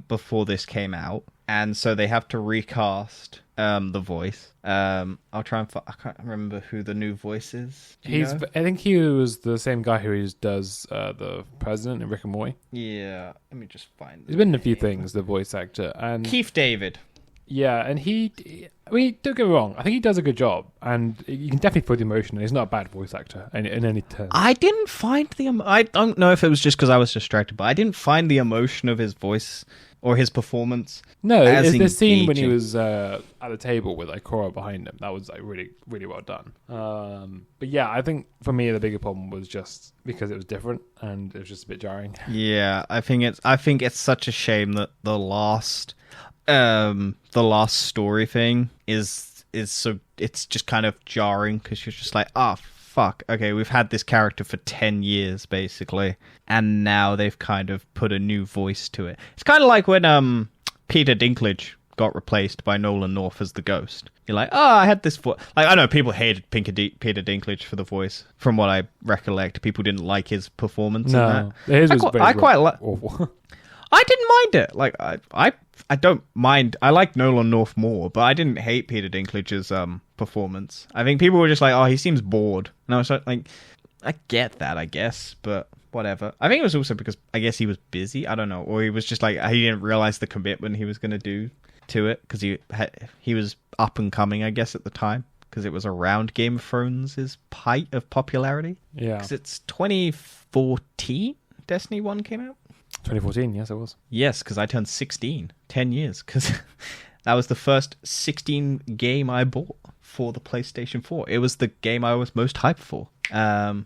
before this came out, and so they have to recast the voice. I'll try and I can't remember who the new voice is. I think he was the same guy who does the president in Rick and Morty. Yeah, let me just find. He's been in a few things, the voice actor, and Keith David. Yeah, and don't get me wrong, I think he does a good job, and you can definitely feel the emotion. He's not a bad voice actor in any terms. I didn't find I don't know if it was just because I was distracted, but I didn't find the emotion of his voice or his performance. No, it's the scene when he was at the table with like Cora behind him. That was like really, really well done. But yeah, I think for me the bigger problem was just because it was different and it was just a bit jarring. Yeah, I think it's such a shame that the last story thing is so it's just kind of jarring, because you're just like, fuck, okay, we've had this character for 10 years, basically, and now they've kind of put a new voice to it. It's kind of like when Peter Dinklage got replaced by Nolan North as the Ghost. You're like, I had this voice. Like, I know people hated Peter Dinklage for the voice, from what I recollect. People didn't like his performance in that. His was awful. I didn't mind it. Like, I don't mind. I like Nolan North more, but I didn't hate Peter Dinklage's performance. I think people were just like, he seems bored. And I was like, I get that, I guess, but whatever. I think it was also because I guess he was busy. I don't know. Or he was just like, he didn't realize the commitment he was going to do to it, because he was up and coming, I guess, at the time, because it was around Game of Thrones' height of popularity. Yeah. Because it's 2014 Destiny 1 came out. 2014, yes, it was. Yes, because I turned 16, 10 years, because that was the first 16 game I bought for the PlayStation 4. It was the game I was most hyped for. But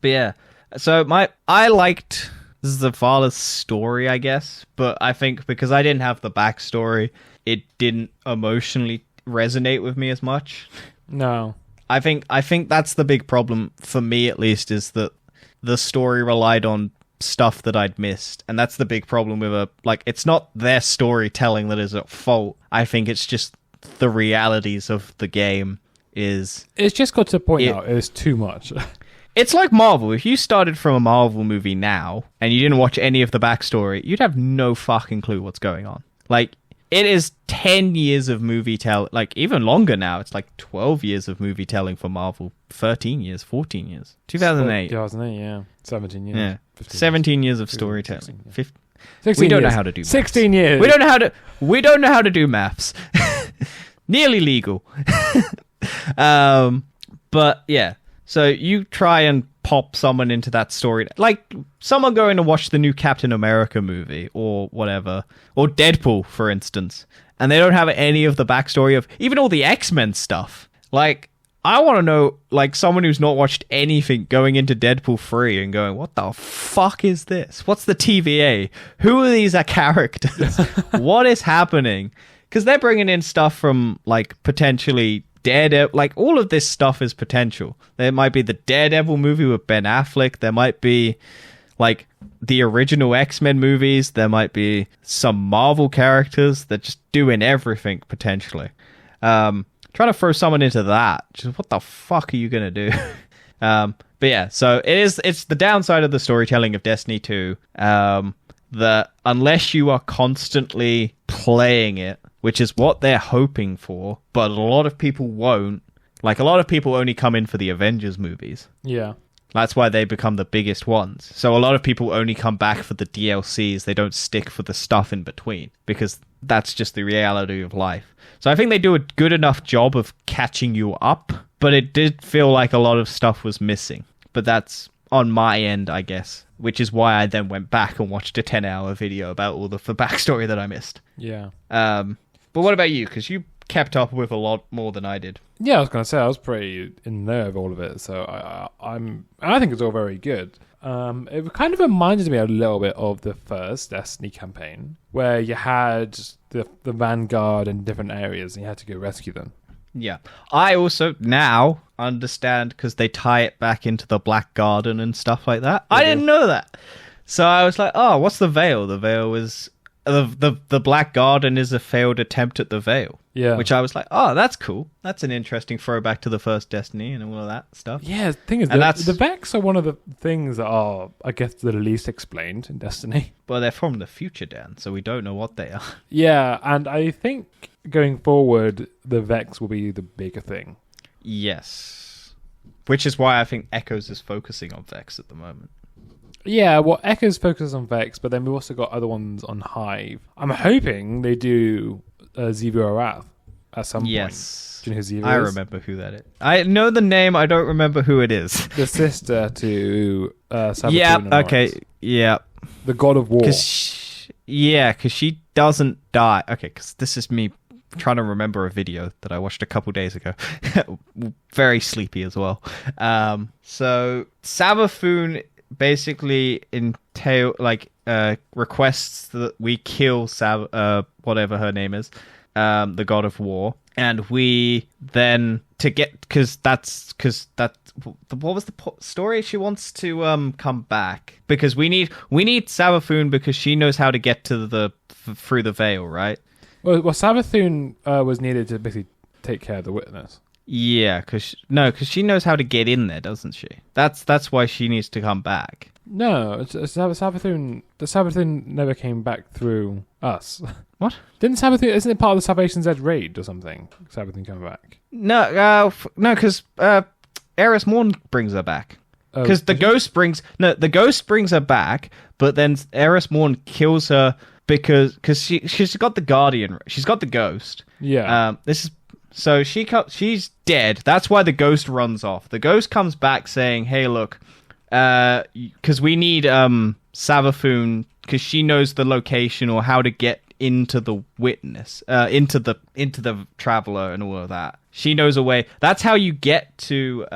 yeah, so I liked Zavala's story, I guess, but I think because I didn't have the backstory, it didn't emotionally resonate with me as much. No. I think that's the big problem, for me at least, is that the story relied on stuff that I'd missed, and that's the big problem with it's not their storytelling that is at fault. I think it's just the realities of the game it's just got to the point now it's too much. It's like Marvel. If you started from a Marvel movie now and you didn't watch any of the backstory, you'd have no fucking clue what's going on. Like, it is 10 years of movie telling, like even longer now. It's like 12 years of movie telling for Marvel. 13 years, 14 years. 2008. 2008, yeah. 17 years. Yeah. 17 years of storytelling. 16 we don't years. know how to do maths. 16 years. We don't know how to do maths. Nearly legal. But yeah. So you try and pop someone into that story. Like, someone going to watch the new Captain America movie or whatever, or Deadpool, for instance, and they don't have any of the backstory of even all the X-Men stuff. Like, I want to know, like, someone who's not watched anything going into Deadpool 3 and going, what the fuck is this? What's the TVA? Who are these characters? What is happening? Because they're bringing in stuff from, like, potentially Daredevil. Like, all of this stuff is potential. There might be the Daredevil movie with Ben Affleck. There might be, like, the original X-Men movies. There might be some Marvel characters that just doing everything, potentially. Trying to throw someone into that, just what the fuck are you gonna do? But yeah, so it's the downside of the storytelling of Destiny 2, that unless you are constantly playing it, which is what they're hoping for, but a lot of people won't. Like, a lot of people only come in for the Avengers movies. Yeah. That's why they become the biggest ones. So a lot of people only come back for the DLCs. They don't stick for the stuff in between, because that's just the reality of life. So I think they do a good enough job of catching you up, but it did feel like a lot of stuff was missing. But that's on my end, I guess, which is why I then went back and watched a 10-hour video about all the backstory that I missed. Yeah. But what about you? Because you kept up with a lot more than I did. Yeah, I was going to say, I was pretty in there of all of it, so I think it's all very good. It kind of reminded me a little bit of the first Destiny campaign, where you had the Vanguard in different areas and you had to go rescue them. Yeah. I also now understand, because they tie it back into the Black Garden and stuff like that. I didn't know that. So I was like, oh, what's the Veil? The Veil is... The Black Garden is a failed attempt at the Veil. Yeah. Which I was like, oh, that's cool. That's an interesting throwback to the first Destiny and all of that stuff. Yeah, the thing is, the Vex are one of the things that are, I guess, the least explained in Destiny. Well, they're from the future, Dan, so we don't know what they are. Yeah, and I think going forward, the Vex will be the bigger thing. Yes. Which is why I think Echoes is focusing on Vex at the moment. Yeah, well, Echoes focuses on Vex, but then we've also got other ones on Hive. I'm hoping they do Xivu Arath at some point. Yes. Do you know who Xivu is? I remember who that is. I know the name, I don't remember who it is. The sister to Sabathun. Yeah, and okay, Oryx. yeah. The god of war. Because she doesn't die. Okay, because this is me trying to remember a video that I watched a couple days ago. Very sleepy as well. So Savathun basically requests that we kill whatever her name is, the god of war, and we then what was the story? She wants to come back because we need Savathun because she knows how to get to through the Veil, right? Well, Savathun was needed to basically take care of the witness. Yeah, because she knows how to get in there, doesn't she? That's why she needs to come back. No, Savathun. The Savathun never came back through us. What? Didn't Savathun? Isn't it part of the Salvation's Edge raid or something? Savathun coming back? No, because Eris Morn brings her back. Because the ghost brings her back, but then Eris Morn kills her because she's got the Guardian. She's got the ghost. Yeah. So she's dead. That's why the ghost runs off. The ghost comes back saying, "Hey, look, because we need Savathun because she knows the location or how to get into the witness, into the traveler and all of that. She knows a way. That's how you get to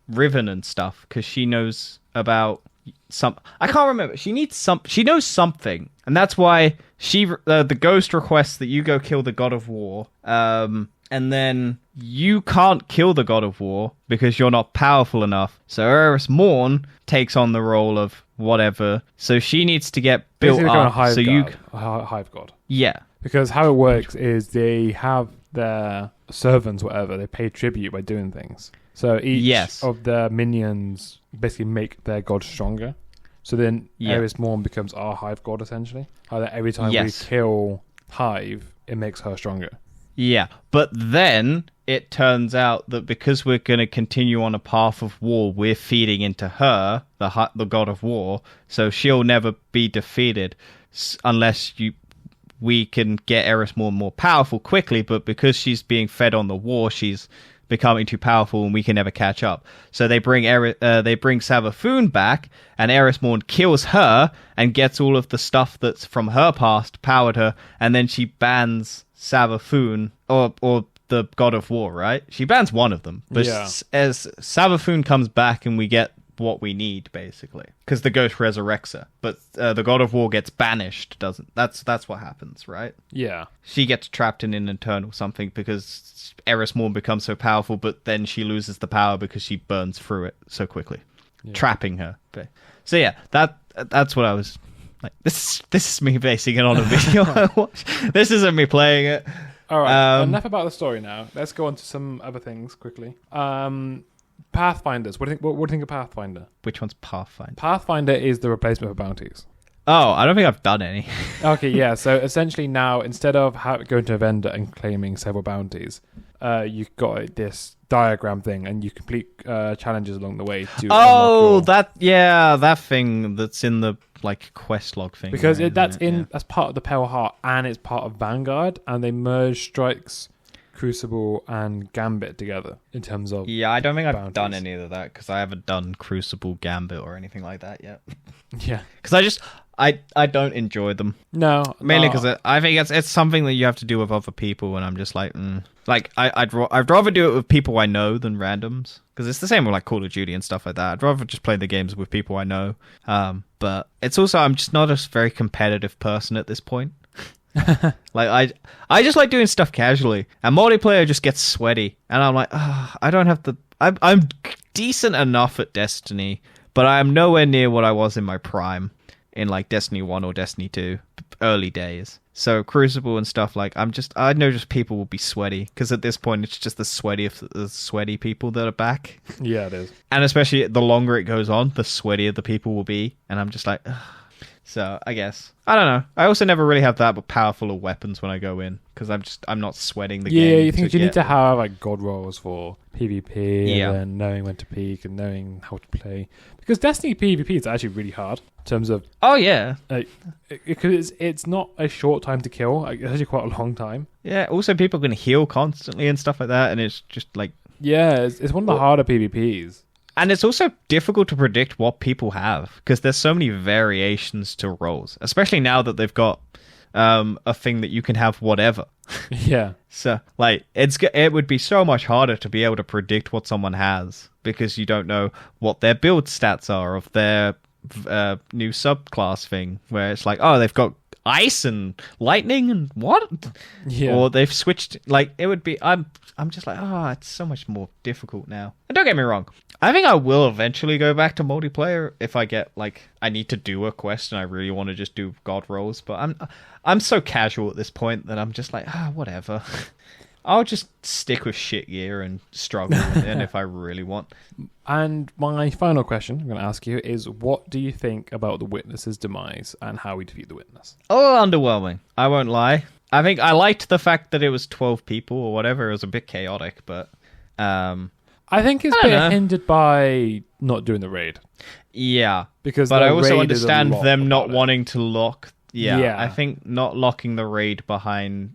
Riven and stuff because she knows about some. I can't remember. She knows something, and that's why the ghost requests that you go kill the God of War. And then you can't kill the God of War because you're not powerful enough. So Eris Morn takes on the role of whatever. So she needs to get built up. Hive God. Yeah. Because how it works is they have their servants, whatever, they pay tribute by doing things. So each of their minions basically make their god stronger. So then Eris Morn becomes our Hive God, essentially. Every time we kill Hive, it makes her stronger. Yeah, but then it turns out that because we're going to continue on a path of war, we're feeding into her, the god of war, so she'll never be defeated unless we can get Eris more powerful quickly, but because she's being fed on the war, she's becoming too powerful and we can never catch up. So they bring Savathûn back, and Eris Morn kills her and gets all of the stuff that's from her past, powered her, and then she bans Savathûn, or the God of War, right? She bans one of them, but as Savathûn comes back and we get what we need, basically, because the ghost resurrects her, but the God of War gets banished, doesn't? That's what happens, right? Yeah, she gets trapped in an eternal something because Eris Morn becomes so powerful, but then she loses the power because she burns through it so quickly, trapping her. So yeah, that's what I was like. This is me basing it on a video I watched. This isn't me playing it. All right, enough about the story now. Let's go on to some other things quickly. Pathfinders. What do you think of Pathfinder? Which one's Pathfinder? Pathfinder is the replacement for bounties. Oh, I don't think I've done any. Okay, yeah. So essentially now, instead of going to a vendor and claiming several bounties, you've got this diagram thing, and you complete challenges along the way to. Oh, that thing that's in the quest log thing. Because that's part of the Pale Heart, and it's part of Vanguard, and they merge strikes, Crucible and Gambit together in terms of I don't think bounties. I've done any of that because I haven't done Crucible, Gambit, or anything like that yet. Yeah, because I don't enjoy them. No, mainly because I think it's something that you have to do with other people, and I'm just like, I'd rather do it with people I know than randoms, because it's the same with Call of Duty and stuff like that. I'd rather just play the games with people I know. But it's also, I'm just not a very competitive person at this point. I just like doing stuff casually, and multiplayer just gets sweaty, and I'm like, I don't have the. I'm decent enough at Destiny, but I am nowhere near what I was in my prime in Destiny 1 or Destiny 2 early days. So Crucible and stuff, I know just people will be sweaty, because at this point it's just the sweaty people that are back. Yeah, it is. And especially the longer it goes on, the sweatier the people will be, and I'm just like, ugh. So I guess I don't know. I also never really have that powerful of weapons when I go in, because I'm not sweating the game. Yeah, you think you need to have god rolls for PvP, and knowing when to peek and knowing how to play, because Destiny PvP is actually really hard in terms of. Oh yeah, because it's not a short time to kill. It's actually quite a long time. Yeah. Also, people can heal constantly and stuff like that, and it's just it's one of the harder PvPs. And it's also difficult to predict what people have, because there's so many variations to roles, especially now that they've got a thing that you can have whatever. Yeah. So it would be so much harder to be able to predict what someone has, because you don't know what their build stats are of their new subclass thing, where it's they've got ice and lightning and what? Yeah. Or they've switched. It would be. I'm just it's so much more difficult now. And don't get me wrong, I think I will eventually go back to multiplayer if I get I need to do a quest and I really want to just do god rolls. But I'm so casual at this point that I'm just whatever. I'll just stick with shit gear and struggle and if I really want. And my final question I'm going to ask you is, what do you think about the Witness's demise and how we defeat the Witness? Oh, underwhelming. I won't lie. I think I liked the fact that it was 12 people or whatever. It was a bit chaotic, but I think it's a bit hindered by not doing the raid. Yeah. But I also understand them not wanting to lock. Yeah. I think not locking the raid behind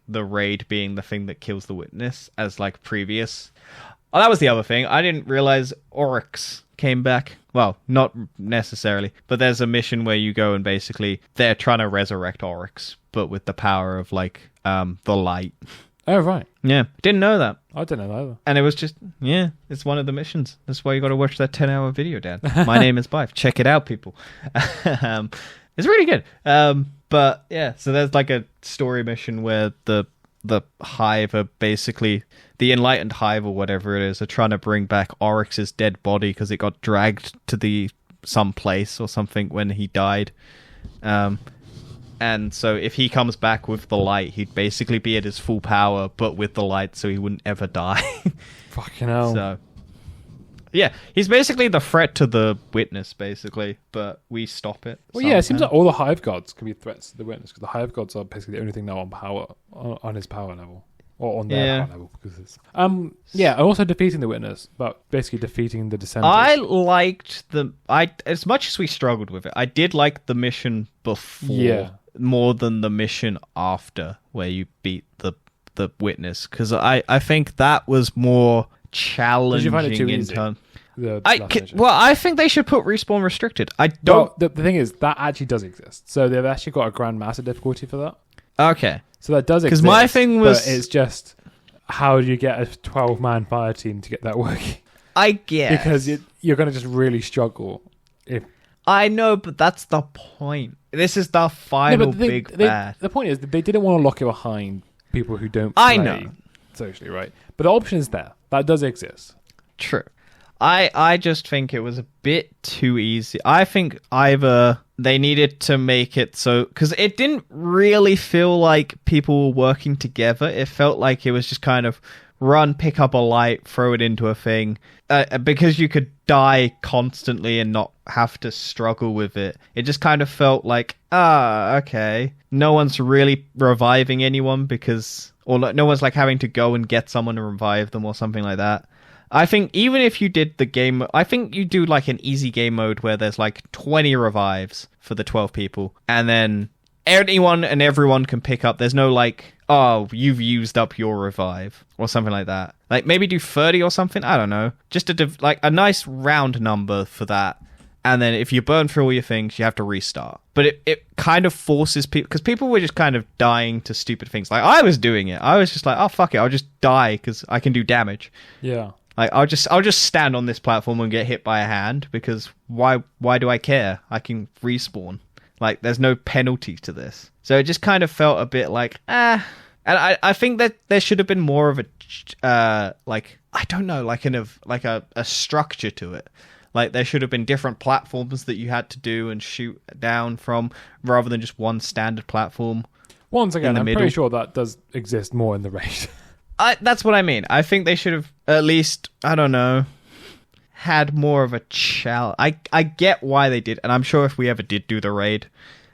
the raid being the thing that kills the Witness as previous. Oh, that was the other thing. I didn't realize Oryx came back. Well, not necessarily, but there's a mission where you go and basically they're trying to resurrect Oryx, but with the power of the light. Oh, right. Yeah. Didn't know that. I didn't know either. And it was just, it's one of the missions. That's why you got to watch that 10-hour video, Dan. My name is Bife. Check it out, people. It's really good. But yeah, so there's a story mission where the Hive are basically, the Enlightened Hive or whatever it is, are trying to bring back Oryx's dead body because it got dragged to some place or something when he died. And so if he comes back with the light, he'd basically be at his full power, but with the light, so he wouldn't ever die. Fucking hell. So, yeah, he's basically the threat to the Witness, basically, but we stop it. Well, yeah, it seems like all the Hive Gods can be threats to the Witness, because the Hive Gods are basically the only thing now on power, on his power level. Or on their power level. Because it's, also defeating the Witness, but basically defeating the Dissenters. I liked as much as we struggled with it, I did like the mission before more than the mission after, where you beat the the Witness, because I think that was more challenging. Did you find it too in easy? turn. Well, I think they should put respawn restricted. I don't. Well, the thing is, that actually does exist. So they've actually got a Grandmaster difficulty for that. Okay. So that does exist. Because my thing was, but it's just how do you get a 12-man fire team to get that working? I guess because you're going to just really struggle if. I know, but that's the point. This is the final big bad. The point is that they didn't want to lock it behind people who don't play socially, right? But the option is there. That does exist. True. I just think it was a bit too easy. I think either they needed to make it so... Because it didn't really feel like people were working together. It felt like it was just kind of run, pick up a light, throw it into a thing. Because you could die constantly and not have to struggle with it. It just kind of felt like, okay. No one's really reviving anyone because... Or no one's like having to go and get someone to revive them or something like that. I think even if you did the game... I think you do like an easy game mode where there's like 20 revives for the 12 people. And then anyone and everyone can pick up. There's no like, oh, you've used up your revive or something like that. Like maybe do 30 or something. I don't know. Just like a nice round number for that. And then if you burn through all your things, you have to restart. But it kind of forces people... Because people were just kind of dying to stupid things. Like, I was doing it. I was just like, oh, fuck it. I'll just die because I can do damage. Yeah. Like, I'll just stand on this platform and get hit by a hand. Because why do I care? I can respawn. Like, there's no penalty to this. So it just kind of felt a bit like, And I think that there should have been more of a... like, I don't know, like a structure to it. Like, there should have been different platforms that you had to do and shoot down from, rather than just one standard platform. Once again, I'm pretty sure that does exist more in the raid. That's what I mean. I think they should have at least, I don't know, had more of a challenge. I get why they did, and I'm sure if we ever did do the raid,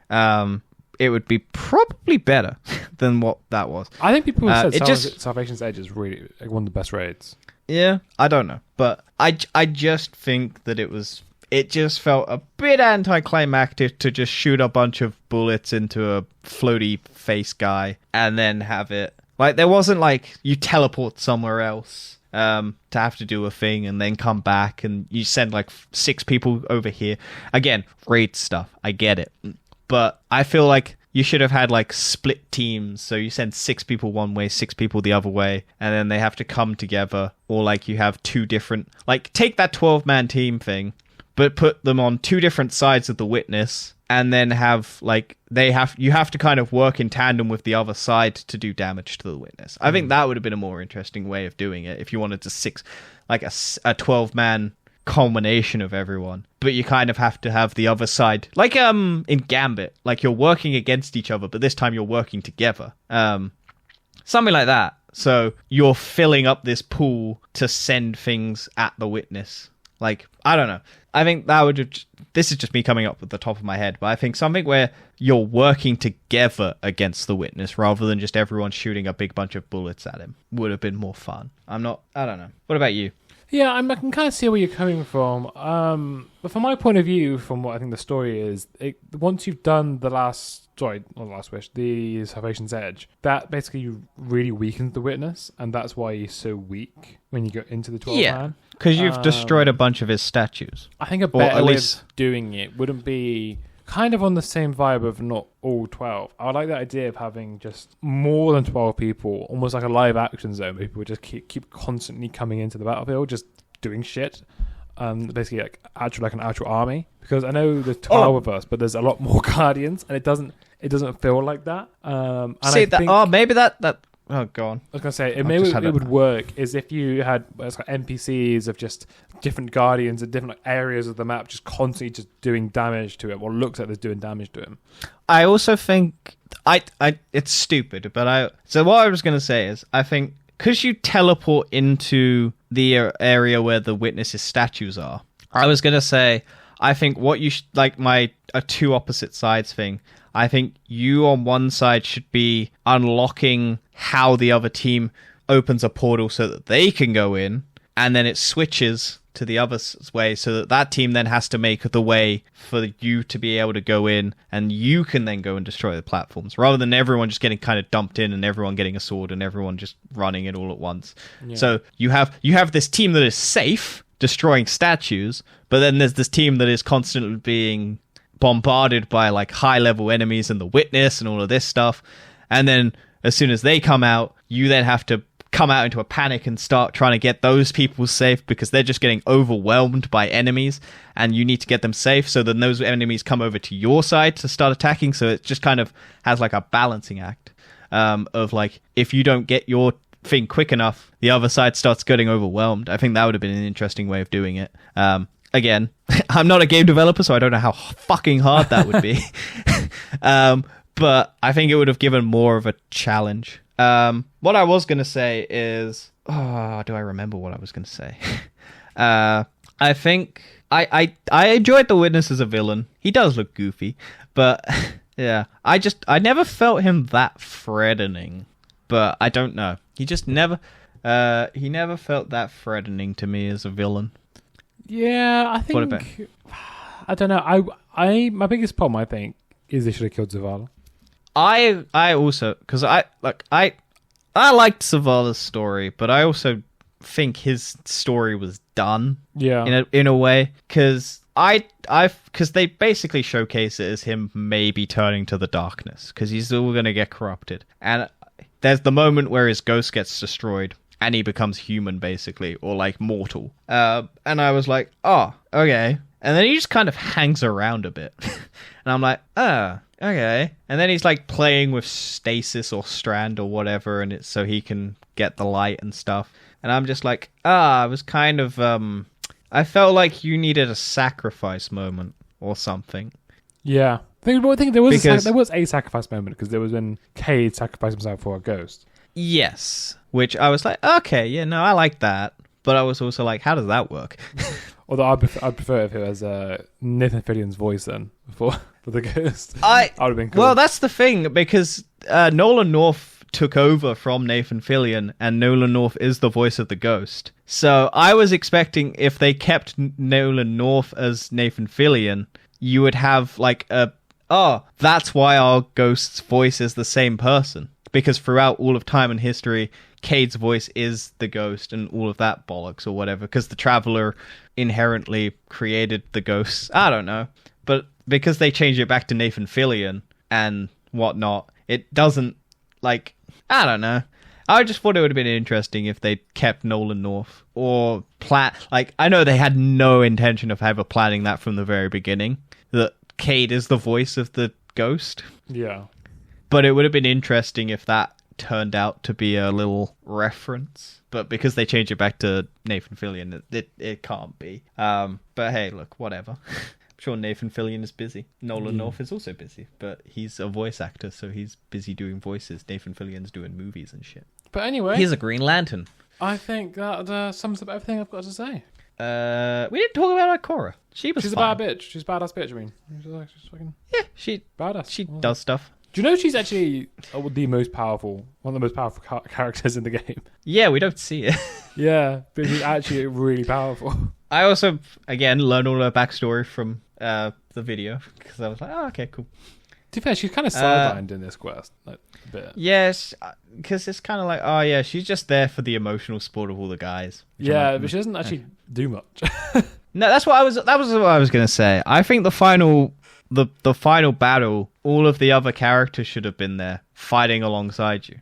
it would be probably better than what that was. I think people have said Salvation's Edge is really one of the best raids. Yeah, I don't know. But I just think that it just felt a bit anticlimactic to just shoot a bunch of bullets into a floaty face guy and then have it. Like, there wasn't like you teleport somewhere else to have to do a thing and then come back and you send like 6 people over here. Again, raid stuff. I get it. But I feel like you should have had like split teams, so you send 6 people one way, 6 people the other way, and then they have to come together, or like you have 2 different... Like, take that 12-man team thing, but put them on 2 different sides of the Witness, and then have like you have to kind of work in tandem with the other side to do damage to the Witness. I think that would have been a more interesting way of doing it if you wanted to like a 12-man combination of everyone, but you kind of have to have the other side, like in Gambit, like you're working against each other, but this time you're working together, something like that. So you're filling up this pool to send things at the Witness. Like, I don't know. I think that would have... This is just me coming up with the top of my head, but I think something where you're working together against the Witness rather than just everyone shooting a big bunch of bullets at him would have been more fun. I don't know. What about you? Yeah, I can kind of see where you're coming from. But from my point of view, from what I think the story is, once you've done the Salvation's Edge, that basically really weakens the Witness, and that's why he's so weak when you go into the 12-man. Because you've destroyed a bunch of his statues. I think a better way of doing it wouldn't be kind of on the same vibe of not all 12. I like the idea of having just more than 12 people, almost like a live action zone where people would just keep constantly coming into the battlefield, just doing shit. Basically like an actual army. Because I know there's 12 of us, but there's a lot more Guardians, and it doesn't feel like that. Maybe that. Oh, go on. I was going to say, it would work is if you had like NPCs of just different Guardians in different areas of the map just constantly just doing damage to him, or looks like they're doing damage to him. I also think... it's stupid, but So what I was going to say is, I think, because you teleport into the area where the Witness's statues are, I was going to say, I think what you like a 2 opposite sides thing, I think you on one side should be unlocking how the other team opens a portal so that they can go in, and then it switches to the other way, so that team then has to make the way for you to be able to go in, and you can then go and destroy the platforms, rather than everyone just getting kind of dumped in and everyone getting a sword and everyone just running it all at once. Yeah. So you have this team that is safe, destroying statues, but then there's this team that is constantly being bombarded by like high-level enemies and the Witness and all of this stuff, and then as soon as they come out, you then have to come out into a panic and start trying to get those people safe because they're just getting overwhelmed by enemies and you need to get them safe, so then those enemies come over to your side to start attacking. So it just kind of has like a balancing act of like, if you don't get your thing quick enough, the other side starts getting overwhelmed. I think that would have been an interesting way of doing it. Again, I'm not a game developer, so I don't know how fucking hard that would be. But I think it would have given more of a challenge. What I was going to say is... Oh, do I remember what I was going to say? I think... I enjoyed the Witness as a villain. He does look goofy. But, yeah. I never felt him that threatening. But I don't know. He just never... he never felt that threatening to me as a villain. Yeah, I think... What about? I don't know. My biggest problem, I think, is they should have killed Zavala. I also, because I liked Zavala's story, but I also think his story was done. Yeah. In a way, because because they basically showcase it as him maybe turning to the darkness because he's all gonna get corrupted, and there's the moment where his ghost gets destroyed and he becomes human basically, or like mortal. And I was like, oh, okay. And then he just kind of hangs around a bit, and I'm like, okay. And then he's like playing with stasis or strand or whatever, and it's so he can get the light and stuff. And I'm just like, I was kind of, I felt like you needed a sacrifice moment or something. Yeah. I think there was a sacrifice moment, because there was when Cayde sacrificed himself for a ghost. Yes. Which I was like, okay, yeah, no, I like that. But I was also like, how does that work? Although I'd prefer if it was Nathan Fillion's voice then for the ghost. That would have been cool. Well, that's the thing, because Nolan North took over from Nathan Fillion, and Nolan North is the voice of the ghost. So I was expecting if they kept Nolan North as Nathan Fillion, you would have like that's why our ghost's voice is the same person. Because throughout all of time and history, Cayde's voice is the ghost and all of that bollocks or whatever, because the Traveler inherently created the ghosts. I don't know. But because they changed it back to Nathan Fillion and whatnot, it doesn't, like, I don't know. I just thought it would have been interesting if they kept Nolan North or I know they had no intention of ever planning that from the very beginning, that Cayde is the voice of the ghost. Yeah. But it would have been interesting if that turned out to be a little reference. But because they changed it back to Nathan Fillion, it can't be. But hey, look, whatever. I'm sure Nathan Fillion is busy. Nolan North is also busy, but he's a voice actor, so he's busy doing voices. Nathan Fillion's doing movies and shit. But anyway... He's a Green Lantern. I think that sums up everything I've got to say. We didn't talk about Ikora. She's a bad bitch. She's a badass bitch, I mean. She's fucking... Yeah, she... Badass. She does stuff. Do you know she's actually one of the most powerful characters in the game? Yeah, we don't see it. Yeah, but she's actually really powerful. I also, again, learned all her backstory from the video, because I was like, oh, okay, cool. To be fair, she's kind of sidelined in this quest, like, a bit. Yes, because it's kind of like, oh yeah, she's just there for the emotional support of all the guys. Yeah, but she doesn't actually do much. No, that was what I was going to say. I think the final battle, all of the other characters should have been there fighting alongside you.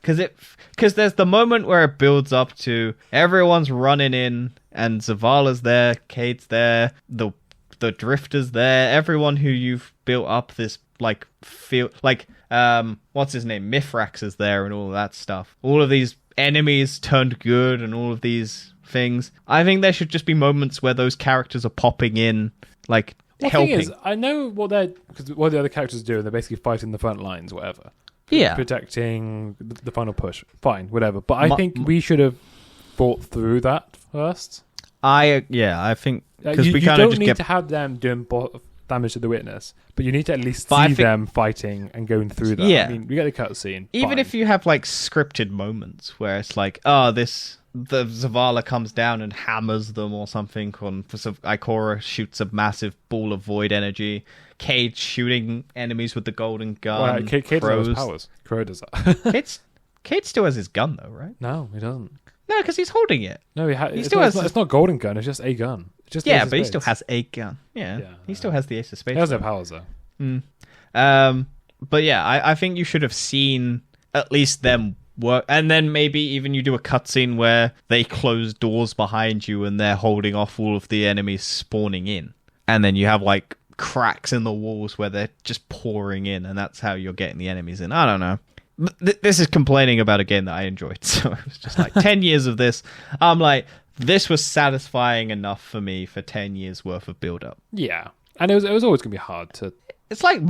Because there's the moment where it builds up to everyone's running in and Zavala's there, Cayde's there, the Drifter's there, everyone who you've built up this what's his name? Mithrax is there and all of that stuff. All of these enemies turned good and all of these things. I think there should just be moments where those characters are popping in, like, helping. The thing is, I know what the other characters do, and they're basically fighting the front lines, whatever. Yeah. Protecting the final push. Fine, whatever. But I think we should have thought through that first. I think... You don't need to have them doing damage to the witness, but you need to at least see them fighting and going through that. Yeah. I mean, we get the cutscene. Even if you have like scripted moments where it's like, the Zavala comes down and hammers them or something, Ikora shoots a massive ball of void energy, Cade shooting enemies with the golden gun. Well, Cade has powers. Crow does that. Cade still has his gun though, right? No, he doesn't. No, because he's holding it. No, he still has. It's not golden gun. It's just a gun. It's just but he still has a gun. Yeah, he still has the Ace of Spades. He has no powers though. But yeah, I think you should have seen at least them work, and then maybe even you do a cutscene where they close doors behind you and they're holding off all of the enemies spawning in, and then you have like cracks in the walls where they're just pouring in, and that's how you're getting the enemies in. I don't know. This is complaining about a game that I enjoyed, so it was just like 10 years of this. I'm like, this was satisfying enough for me for 10 years worth of build up. Yeah, and it was always gonna be hard to. It's like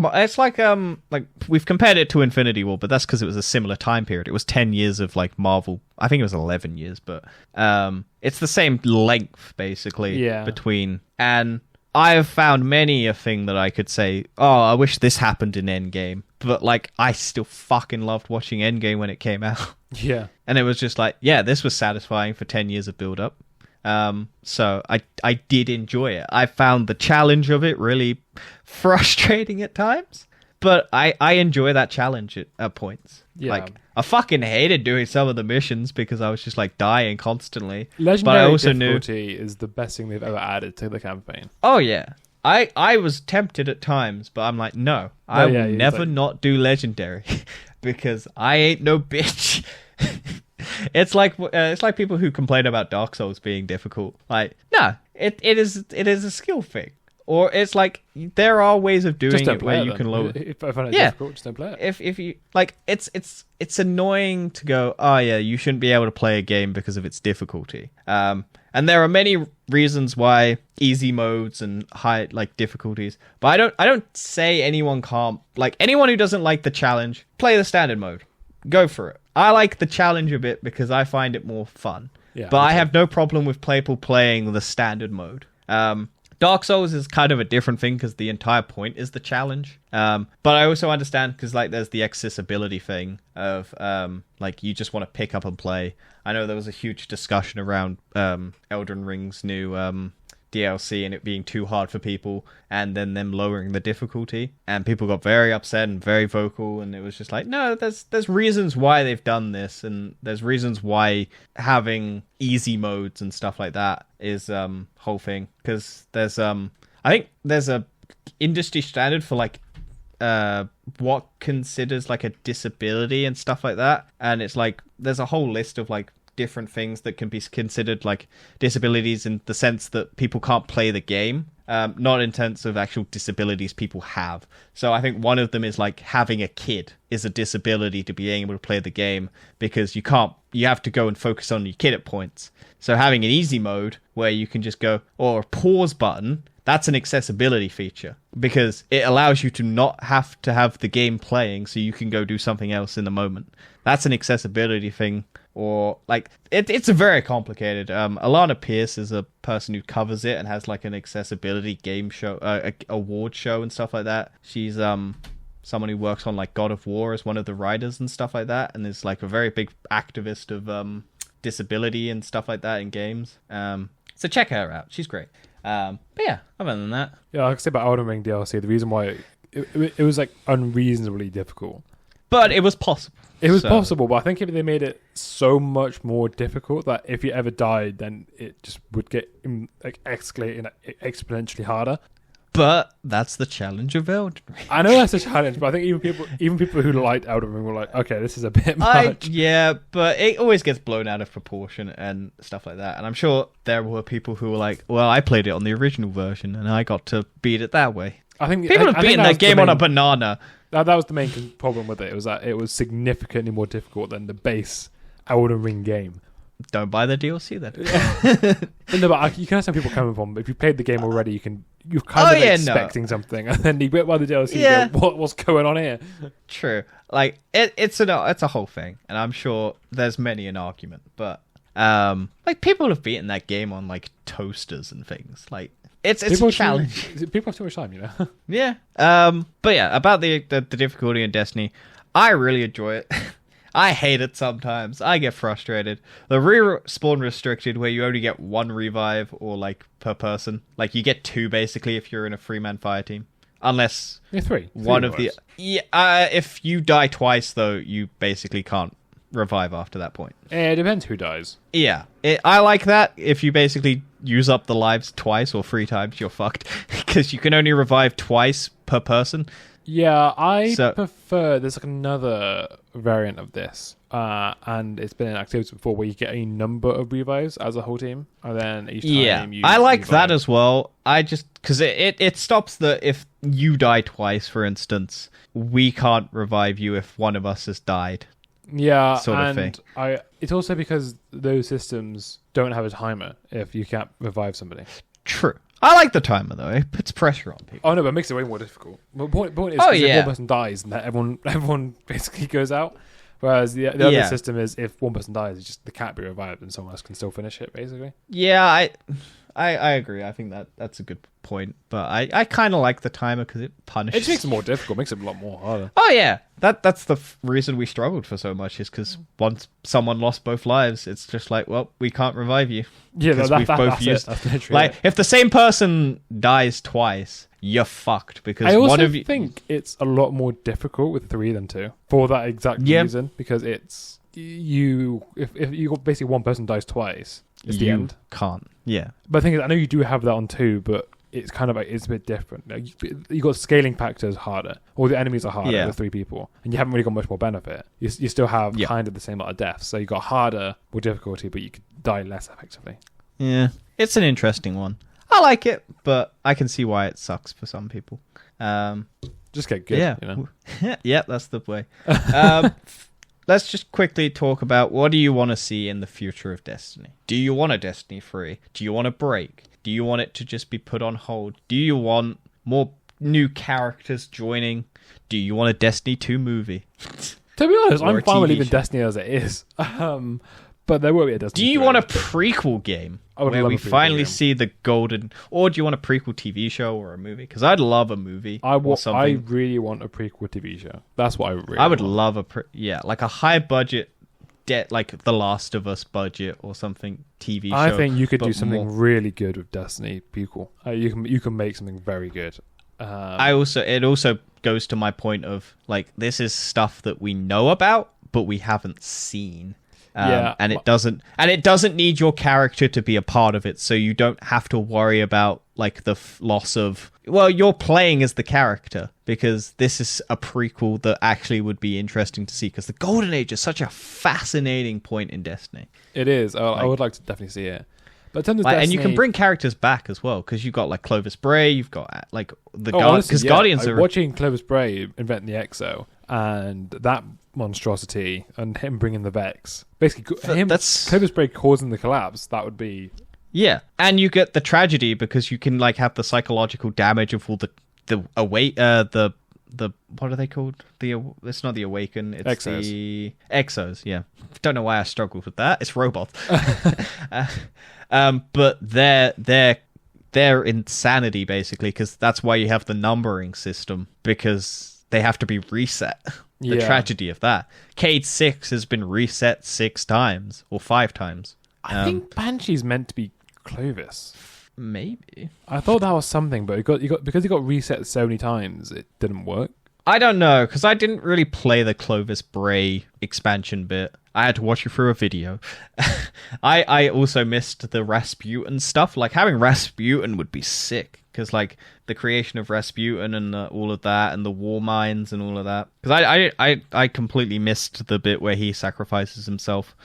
we've compared it to Infinity War, but that's because it was a similar time period. It was 10 years of like Marvel. I think it was 11 years, but it's the same length basically between. And I have found many a thing that I could say, oh, I wish this happened in Endgame. But like, I still fucking loved watching Endgame when it came out. Yeah. And it was just like, yeah, this was satisfying for 10 years of build up. So I did enjoy it. I found the challenge of it really frustrating at times, but I enjoy that challenge at points. Yeah. Like, I fucking hated doing some of the missions because I was just like dying constantly. Legendary but I also difficulty is the best thing they've ever added to the campaign. Oh yeah. I was tempted at times, but I'm like, no, I will never not do Legendary because I ain't no bitch. It's like people who complain about Dark Souls being difficult. Like, no, it is a skill thing. Or it's like there are ways of doing it where you can lower. If I find it difficult, just don't play it. If you like, it's annoying to go, oh yeah, you shouldn't be able to play a game because of its difficulty. And there are many reasons why easy modes and high like difficulties. But I don't say anyone can't, like, anyone who doesn't like the challenge, play the standard mode. Go for it. I like the challenge a bit because I find it more fun. Yeah, but I have no problem with people playing the standard mode. Dark Souls is kind of a different thing because the entire point is the challenge. But I also understand because like there's the accessibility thing of like you just want to pick up and play. I know there was a huge discussion around Elden Ring's new DLC and it being too hard for people, and then them lowering the difficulty, and people got very upset and very vocal, and it was just like, no, there's reasons why they've done this, and there's reasons why having easy modes and stuff like that is whole thing, because there's I think there's a industry standard for like what considers like a disability and stuff like that, and it's like there's a whole list of like different things that can be considered like disabilities in the sense that people can't play the game, not in terms of actual disabilities people have. So I think one of them is like having a kid is a disability to being able to play the game, because you have to go and focus on your kid at points. So having an easy mode where you can just go, or a pause button, that's an accessibility feature because it allows you to not have to have the game playing so you can go do something else in the moment. That's an accessibility thing. Or like it's a very complicated. Alana Pierce is a person who covers it and has like an accessibility game show, award show and stuff like that. She's someone who works on like God of War as one of the writers and stuff like that, and is like a very big activist of disability and stuff like that in games. So check her out. She's great. But yeah, other than that, yeah, like I say about Elden Ring DLC, the reason why it was like unreasonably difficult, but it was possible. It was possible, but I think if they made it so much more difficult that if you ever died, then it just would get like escalating exponentially harder. But that's the challenge of Elden Ring. I know that's a challenge, but I think even people who liked Elden Ring were like, okay, this is a bit much. Yeah, but it always gets blown out of proportion and stuff like that. And I'm sure there were people who were like, well, I played it on the original version and I got to beat it that way. I think people have beaten that game on a banana. That was the main problem with it. It was that it was significantly more difficult than the base Elden Ring game. Don't buy the DLC then. No, but you can understand people coming from. If you played the game already, you're kind of expecting something, and then you buy the DLC. Yeah. Go, what's going on here? True. Like it's a whole thing, and I'm sure there's many an argument. But like people have beaten that game on like toasters and things. Like It's a challenge. People have too much time, you know. Yeah. But yeah, about the difficulty in Destiny, I really enjoy it. I hate it sometimes. I get frustrated. The respawn restricted, where you only get one revive or like per person. Like you get two basically if you're in a 3-man fire team, unless three. One of the if you die twice though, you basically can't revive after that point. It depends who dies. Yeah, I like that. If you basically use up the lives twice or 3 times, you're fucked because you can only revive twice per person. Yeah, I prefer. There's like another variant of this, and it's been in activities before where you get a number of revives as a whole team, and then each time you I like revive. that as well. I just because it stops if you die twice, for instance, we can't revive you if one of us has died. Yeah, sort of thing. It's also because those systems don't have a timer if you can't revive somebody. True. I like the timer though. It puts pressure on people. Oh no, but it makes it way more difficult. But the point is, if one person dies, and everyone basically goes out. Whereas the other system is, if one person dies, it's just the cat be revived, and someone else can still finish it. Basically. Yeah, I agree. I think that's a good point. But I kind of like the timer because it punishes. It just makes it more difficult. Makes it a lot more harder. Oh yeah, that's the reason we struggled for so much is because once someone lost both lives, it's just like, well, we can't revive you. Yeah, that's used. Like if the same person dies twice, you're fucked because I also one of you. think it's a lot more difficult with 3 than 2 for that exact reason because it's you. If you got basically one person dies twice, it's the end. Can't. Yeah, but the thing is, I know you do have that on 2, but it's kind of like it's a bit different. You got scaling factors harder. All the enemies are harder with 3 people, and you haven't really got much more benefit. You still have kind of the same amount of deaths, so you got harder, more difficulty, but you could die less effectively. Yeah, it's an interesting one. I like it, but I can see why it sucks for some people. Just get good. Yeah, you know? Yeah, that's the way. Let's just quickly talk about what do you want to see in the future of Destiny? Do you want a Destiny 3? Do you want a break? Do you want it to just be put on hold? Do you want more new characters joining? Do you want a Destiny 2 movie? To be honest, I'm fine with leaving Destiny as it is. But there will be a Destiny 3. Do you want a prequel game where we finally see the golden... Or do you want a prequel TV show or a movie? Because I'd love a movie or something. I really want a prequel TV show. That's what I really want. I would love like a high budget, like The Last of Us budget or something TV show. I think you could do something really good with Destiny prequel. You can make something very good. It also goes to my point of like this is stuff that we know about but we haven't seen. And it doesn't need your character to be a part of it, so you don't have to worry about like the loss of. Well, you're playing as the character because this is a prequel that actually would be interesting to see because the Golden Age is such a fascinating point in Destiny. It is. I would like to definitely see it. But in terms of Destiny, and you can bring characters back as well because you've got like Clovis Bray, you've got like the Guardians are watching Clovis Bray invent the Exo and that monstrosity and him bringing the Vex. Basically, Clovis Bray causing the collapse. That would be and you get the tragedy because you can like have the psychological damage of all the what are they called? It's not the Awaken. It's Exos. The Exos. Yeah, don't know why I struggled with that. It's robots. But their insanity basically because that's why you have the numbering system because they have to be reset. The tragedy of that. Cade 6 has been reset 6 times or 5 times. I think Banshee's meant to be Clovis. Maybe. I thought that was something, but because he got reset so many times, it didn't work. I don't know, because I didn't really play the Clovis Bray expansion bit. I had to watch you through a video. I also missed the Rasputin stuff. Like, having Rasputin would be sick, because, like, the creation of Rasputin and all of that, and the war mines and all of that. Because I completely missed the bit where he sacrifices himself.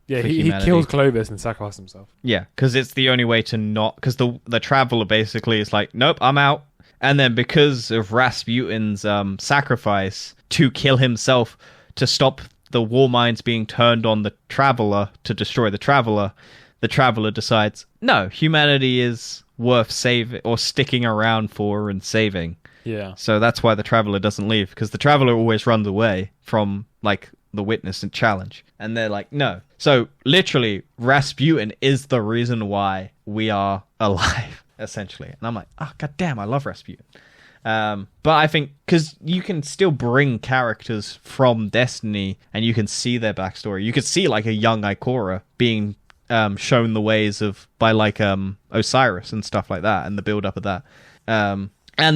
He kills Clovis and sacrifices himself. Yeah, because it's the only way to not... Because the Traveler basically is like, nope, I'm out. And then because of Rasputin's sacrifice to kill himself to stop the war mines being turned on the Traveler to destroy the Traveler decides, no, humanity is worth saving or sticking around for and saving. Yeah. So that's why the Traveler doesn't leave, because the Traveler always runs away from, like, the Witness and Challenge. And they're like, no. So literally, Rasputin is the reason why we are alive. essentially. And I'm like, oh, god damn, I love Rasputin. But I think because you can still bring characters from Destiny and you can see their backstory. You could see like a young Ikora being shown the ways of by like Osiris and stuff like that, and the build up of that. And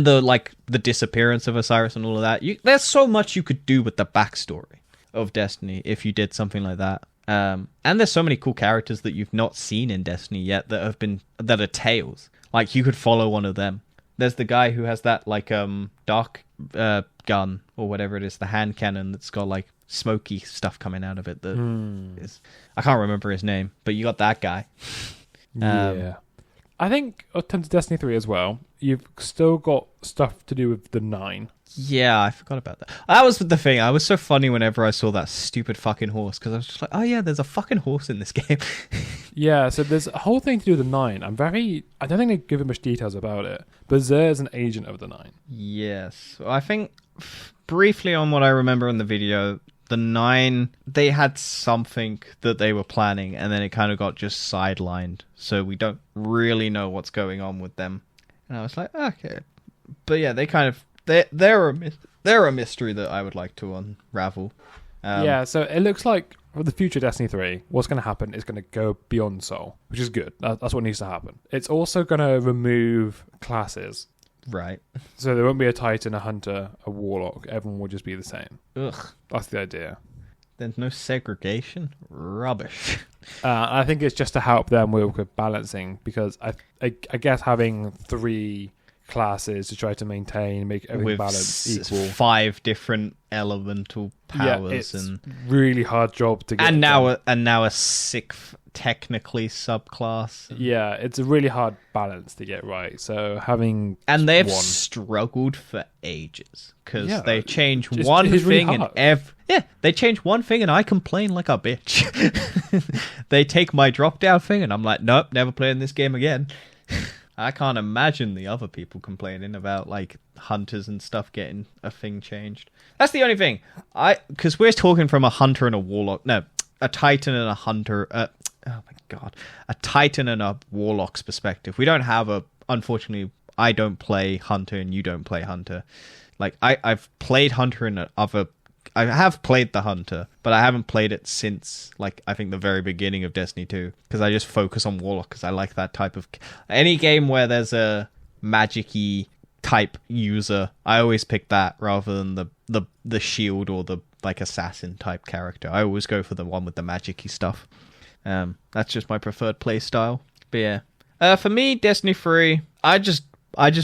the disappearance of Osiris and all of that. There's so much you could do with the backstory of Destiny if you did something like that. And there's so many cool characters that you've not seen in Destiny yet that are Tales. Like you could follow one of them. There's the guy who has that like dark gun or whatever it is, the hand cannon that's got like smoky stuff coming out of it. That is, I can't remember his name, but you got that guy. Yeah. I think in terms of Destiny 3 as well, you've still got stuff to do with the 9. Yeah, I forgot about that. That was the thing. I was so funny whenever I saw that stupid fucking horse, because I was just like, oh yeah, there's a fucking horse in this game. Yeah, so there's a whole thing to do with the 9. I don't think they give him much details about it, but Xur's an agent of the 9. Yes. I think, briefly on what I remember in the video, the 9, they had something that they were planning, and then it kind of got just sidelined, so we don't really know what's going on with them. And I was like, okay. But yeah, they kind of... They're a mystery that I would like to unravel. Yeah, so it looks like for the future Destiny 3, what's going to happen is going to go beyond Soul, which is good. That's what needs to happen. It's also going to remove classes. Right. So there won't be a Titan, a Hunter, a Warlock. Everyone will just be the same. Ugh. That's the idea. There's no segregation? Rubbish. I think it's just to help them with balancing, because I guess having 3... classes to try to make everything balanced equal. 5 different elemental powers, it's and really hard job to get. And now a 6th technically subclass. Yeah, it's a really hard balance to get right. So having they've struggled for ages because they change one thing really and they change one thing and I complain like a bitch. They take my drop down thing and I'm like, nope, never playing this game again. I can't imagine the other people complaining about like hunters and stuff getting a thing changed. That's the only thing. Because we're talking from a hunter and a warlock. No, a titan and a hunter. Oh my god, a titan and a warlock's perspective. We don't have unfortunately, I don't play hunter and you don't play hunter. Like I've played hunter in I have played the hunter, but I haven't played it since, like, I think the very beginning of Destiny 2, because I just focus on Warlock, because I like that type of... Any game where there's a magic-y type user, I always pick that rather than the shield or the, like, assassin type character. I always go for the one with the magic-y stuff. That's just my preferred play style. But yeah. For me, Destiny 3, I just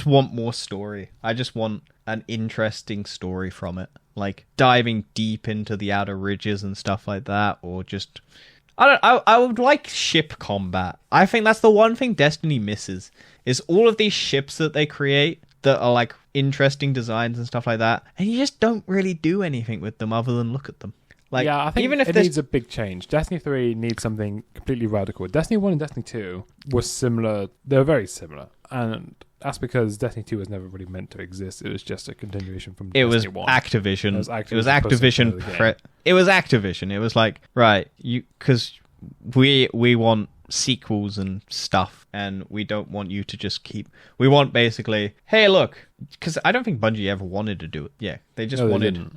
want more story. I just want an interesting story from it. Like diving deep into the outer ridges and stuff like that, or just I would like ship combat. I think that's the one thing Destiny misses, is all of these ships that they create that are like interesting designs and stuff like that, and you just don't really do anything with them other than look at them. Like, yeah, I think even if it needs a big change. Destiny 3 needs something completely radical. Destiny 1 and Destiny 2 were similar. They were very similar, and that's because Destiny 2 was never really meant to exist. It was just a continuation from Destiny 1. Activision. It was Activision. It was Activision. It was like, right, because we want sequels and stuff, and we don't want you to just keep... We want basically, hey, look, because I don't think Bungie ever wanted to do it. Yeah, they just wanted...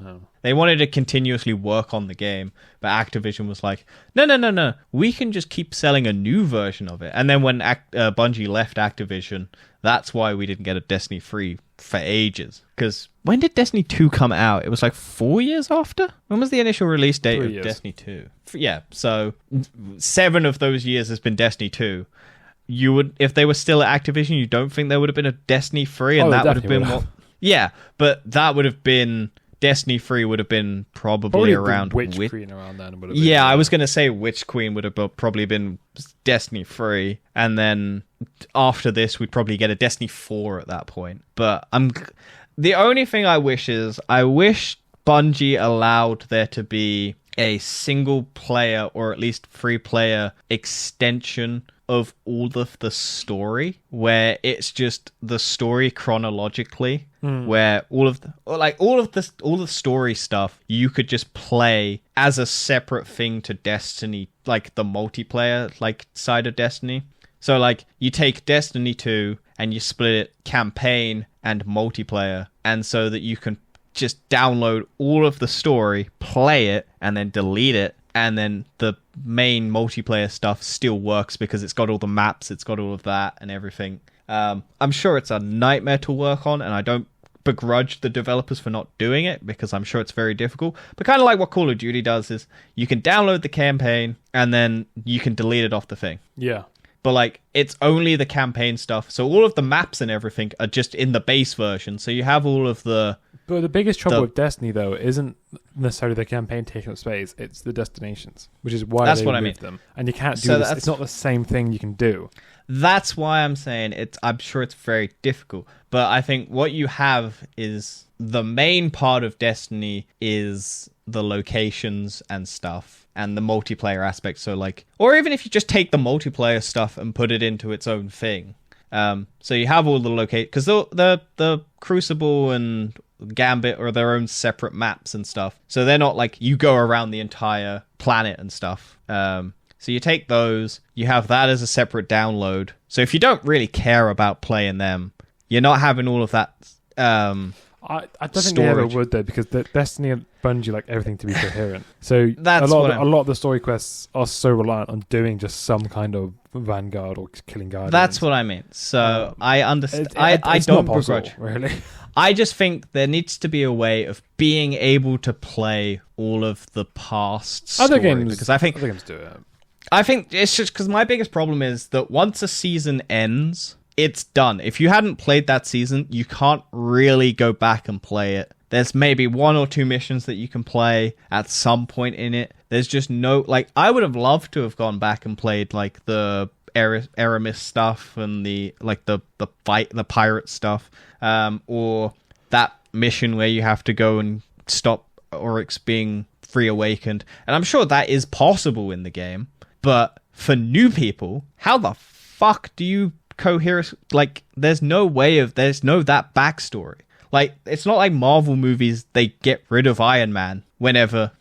They wanted to continuously work on the game, but Activision was like, no, we can just keep selling a new version of it. And then when Bungie left Activision, that's why we didn't get a Destiny 3 for ages. Because when did Destiny 2 come out? It was like 4 years after? When was the initial release date of Destiny 2? Yeah, so 7 of those years has been Destiny 2. You would, if they were still at Activision, you don't think there would have been a Destiny 3, and that would have been what... Yeah, but that would have been... Destiny 3 would have been probably around Witch Queen around then. Yeah, I was going to say Witch Queen would have probably been Destiny 3, and then after this we'd probably get a Destiny 4 at that point. But the only thing I wish is Bungie allowed there to be a single player or at least free player extension of all of the story, where it's just the story chronologically, where all of the story stuff you could just play as a separate thing to Destiny, like the multiplayer like side of Destiny. So like you take Destiny 2 and you split it campaign and multiplayer, and so that you can just download all of the story, play it, and then delete it, and then the main multiplayer stuff still works because it's got all the maps, it's got all of that and everything. I'm sure it's a nightmare to work on, and I don't begrudge the developers for not doing it because I'm sure it's very difficult. But kind of like what Call of Duty does is you can download the campaign and then you can delete it off the thing. Yeah. But like it's only the campaign stuff. So all of the maps and everything are just in the base version. So you have all of the... But the biggest trouble with Destiny, though, isn't necessarily the campaign taking up space. It's the destinations, which is why they removed them. And you can't do this. It's not the same thing you can do. That's why I'm saying I'm sure it's very difficult. But I think what you have is the main part of Destiny is the locations and stuff and the multiplayer aspect. So like, or even if you just take the multiplayer stuff and put it into its own thing. So you have all the because the Crucible and Gambit are their own separate maps and stuff. So they're not like you go around the entire planet and stuff. So you take those, you have that as a separate download. So if you don't really care about playing them, you're not having all of that I don't think they ever would, though, because the Destiny and Bungie like everything to be coherent. So that's a lot of the story quests are so reliant on doing just some kind of vanguard or killing guardians. That's what I mean. So I understand. I don't begrudge. Really. I just think there needs to be a way of being able to play all of the past story. Other games, because I think other games do it. I think it's just because my biggest problem is that once a season ends, it's done. If you hadn't played that season, you can't really go back and play it. There's maybe 1 or 2 missions that you can play at some point in it. There's just no, like, I would have loved to have gone back and played, like, the Aramis stuff and the pirate stuff, or that mission where you have to go and stop Oryx being reawakened. And I'm sure that is possible in the game, but for new people, how the fuck do you coherent? Like, there's no that backstory. Like, it's not like Marvel movies, they get rid of Iron Man whenever.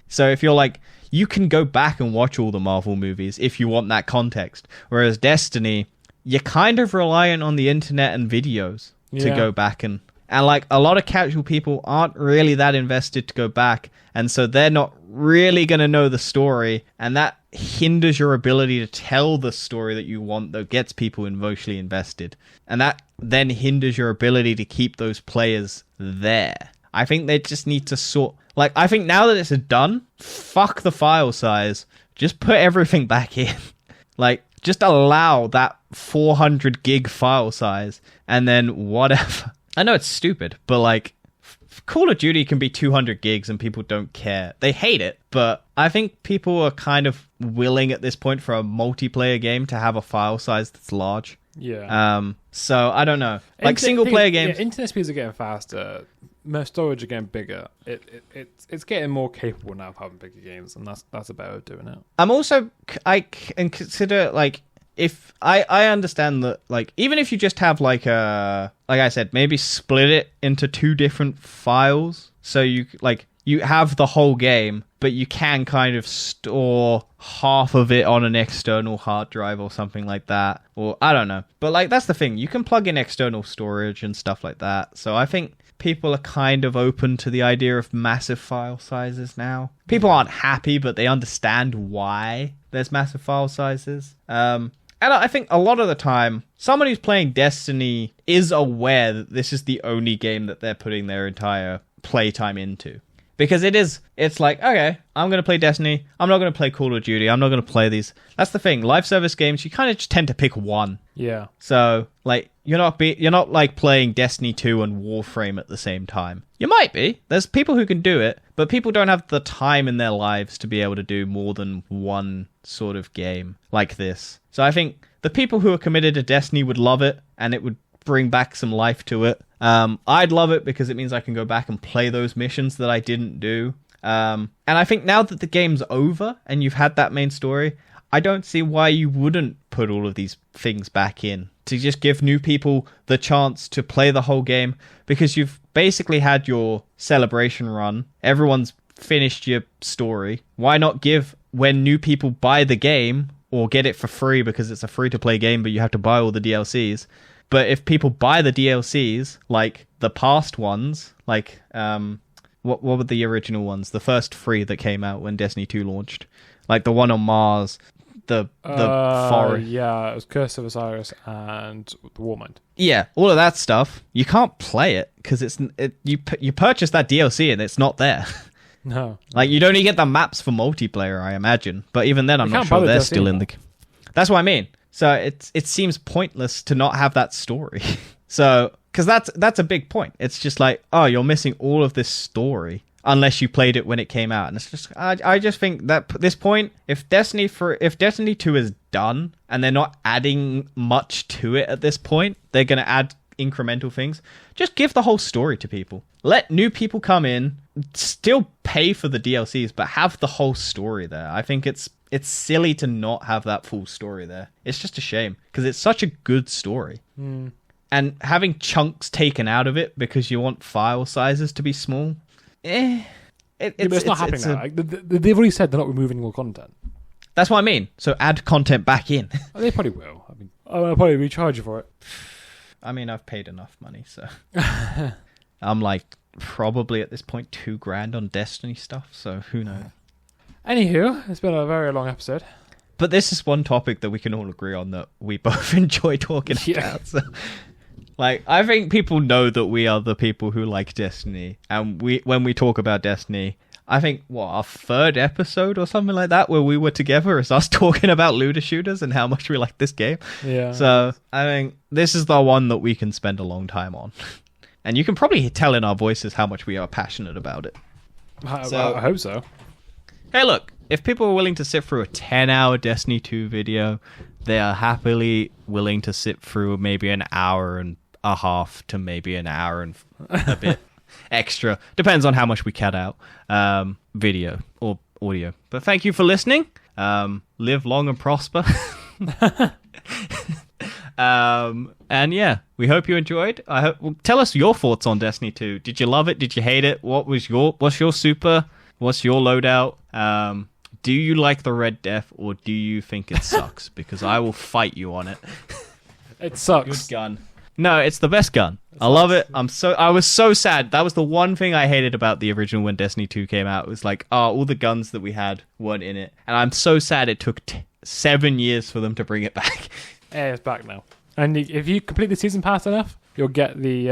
So if you're like, you can go back and watch all the Marvel movies if you want that context. Whereas Destiny, you're kind of reliant on the internet and videos to go back and like a lot of casual people aren't really that invested to go back. And so they're not really going to know the story. And that hinders your ability to tell the story that you want that gets people emotionally invested. And that then hinders your ability to keep those players there. I think they just need to I think now that it's done, fuck the file size. Just put everything back in. Like, just allow that 400 gig file size and then whatever. I know it's stupid, but like, Call of Duty can be 200 gigs and people don't care. They hate it, but I think people are kind of willing at this point for a multiplayer game to have a file size that's large. Yeah. So I don't know. Like single player games. Yeah, internet speeds are getting faster. Storage are getting bigger. It's getting more capable now of having bigger games, and that's a better way of doing it. I can consider like, if I understand that, like, even if you just have like I said, maybe split it into 2 different files, so you have the whole game, but you can kind of store half of it on an external hard drive or something like that, or I don't know. But like, that's the thing, you can plug in external storage and stuff like that. So I think people are kind of open to the idea of massive file sizes now. People aren't happy, but they understand why there's massive file sizes. And I think a lot of the time, someone who's playing Destiny is aware that this is the only game that they're putting their entire playtime into. Because it's like, okay, I'm going to play Destiny. I'm not going to play Call of Duty. I'm not going to play these. That's the thing. Live service games, you kind of just tend to pick one. Yeah. So, like, you're not like playing Destiny 2 and Warframe at the same time. You might be. There's people who can do it, but people don't have the time in their lives to be able to do more than one sort of game like this. So I think the people who are committed to Destiny would love it, and it would bring back some life to it. I'd love it because it means I can go back and play those missions that I didn't do. And I think now that the game's over and you've had that main story, I don't see why you wouldn't put all of these things back in to just give new people the chance to play the whole game, because you've basically had your celebration run. Everyone's finished your story. Why not give, when new people buy the game or get it for free because it's a free-to-play game, but you have to buy all the DLCs. But if people buy the DLCs, like the past ones, like what were the original ones? The first 3 that came out when Destiny 2 launched, like the one on Mars, the forest. Yeah, it was Curse of Osiris and the Warmind. Yeah, all of that stuff. You can't play it because you purchase that DLC and it's not there. No. Like, you'd only get the maps for multiplayer, I imagine. But even then, I'm not sure they're still in the... That's what I mean. So it seems pointless to not have that story. So, because that's a big point. It's just like, oh, you're missing all of this story unless you played it when it came out. And it's just, I just think that at this point, if Destiny 2 is done and they're not adding much to it at this point, they're going to add incremental things. Just give the whole story to people. Let new people come in, still pay for the DLCs, but have the whole story there. I think it's silly to not have that full story there. It's just a shame because it's such a good story. And having chunks taken out of it because you want file sizes to be small, it's not happening now. They've already said they're not removing more content. That's what I mean. So add content back in. They probably will. I mean, I'll probably recharge you for it. I mean, I've paid enough money, so I'm like probably at this point $2,000 on Destiny stuff. So who knows? Anywho, it's been a very long episode. But this is one topic that we can all agree on that we both enjoy talking about. So, like, I think people know that we are the people who like Destiny, and when we talk about Destiny, I think our 3rd episode or something like that where we were together is us talking about looter shooters and how much we like this game. Yeah. So I think this is the one that we can spend a long time on, and you can probably tell in our voices how much we are passionate about it. I hope so. Hey, look, if people are willing to sit through a 10-hour Destiny 2 video, they are happily willing to sit through maybe an hour and a half to maybe an hour and a bit extra. Depends on how much we cut out, video or audio. But thank you for listening. Live long and prosper. And yeah, we hope you enjoyed. Tell us your thoughts on Destiny 2. Did you love it? Did you hate it? What's your super? What's your loadout? Do you like the Red Death or do you think it sucks? Because I will fight you on it. It sucks. Good gun. No, it's the best gun. I love it. I was so sad. That was the one thing I hated about the original when Destiny 2 came out. It was like, all the guns that we had weren't in it. And I'm so sad it took 7 years for them to bring it back. Yeah, it's back now. And if you complete the season pass enough, you'll get the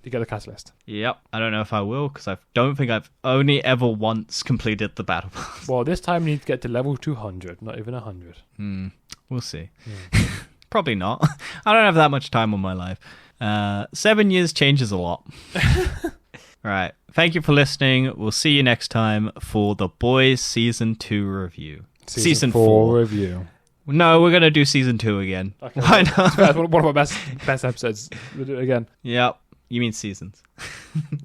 catalyst. Yep. I don't know if I will because I don't think I've only ever once completed the battle pass. Well, this time you need to get to level 200, not even 100. We'll see. Yeah. Probably not. I don't have that much time on my life. 7 years changes a lot. Right. Thank you for listening. We'll see you next time for The Boys Season 2 review. Season 4 review. No, we're going to do Season 2 again. Okay. Why not? One of our best episodes. We'll do it again. Yep. You mean seasons.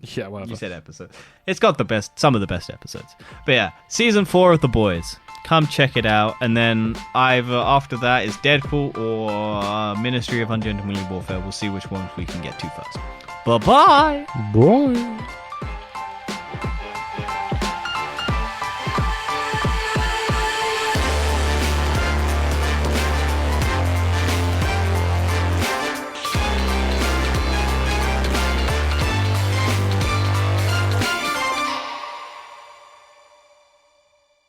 Yeah, whatever. You said episodes. It's got some of the best episodes. But yeah, Season 4 of The Boys. Come check it out. And then either after that is Deadpool or Ministry of Ungentlemanly Warfare. We'll see which ones we can get to first. Bye-bye. Bye.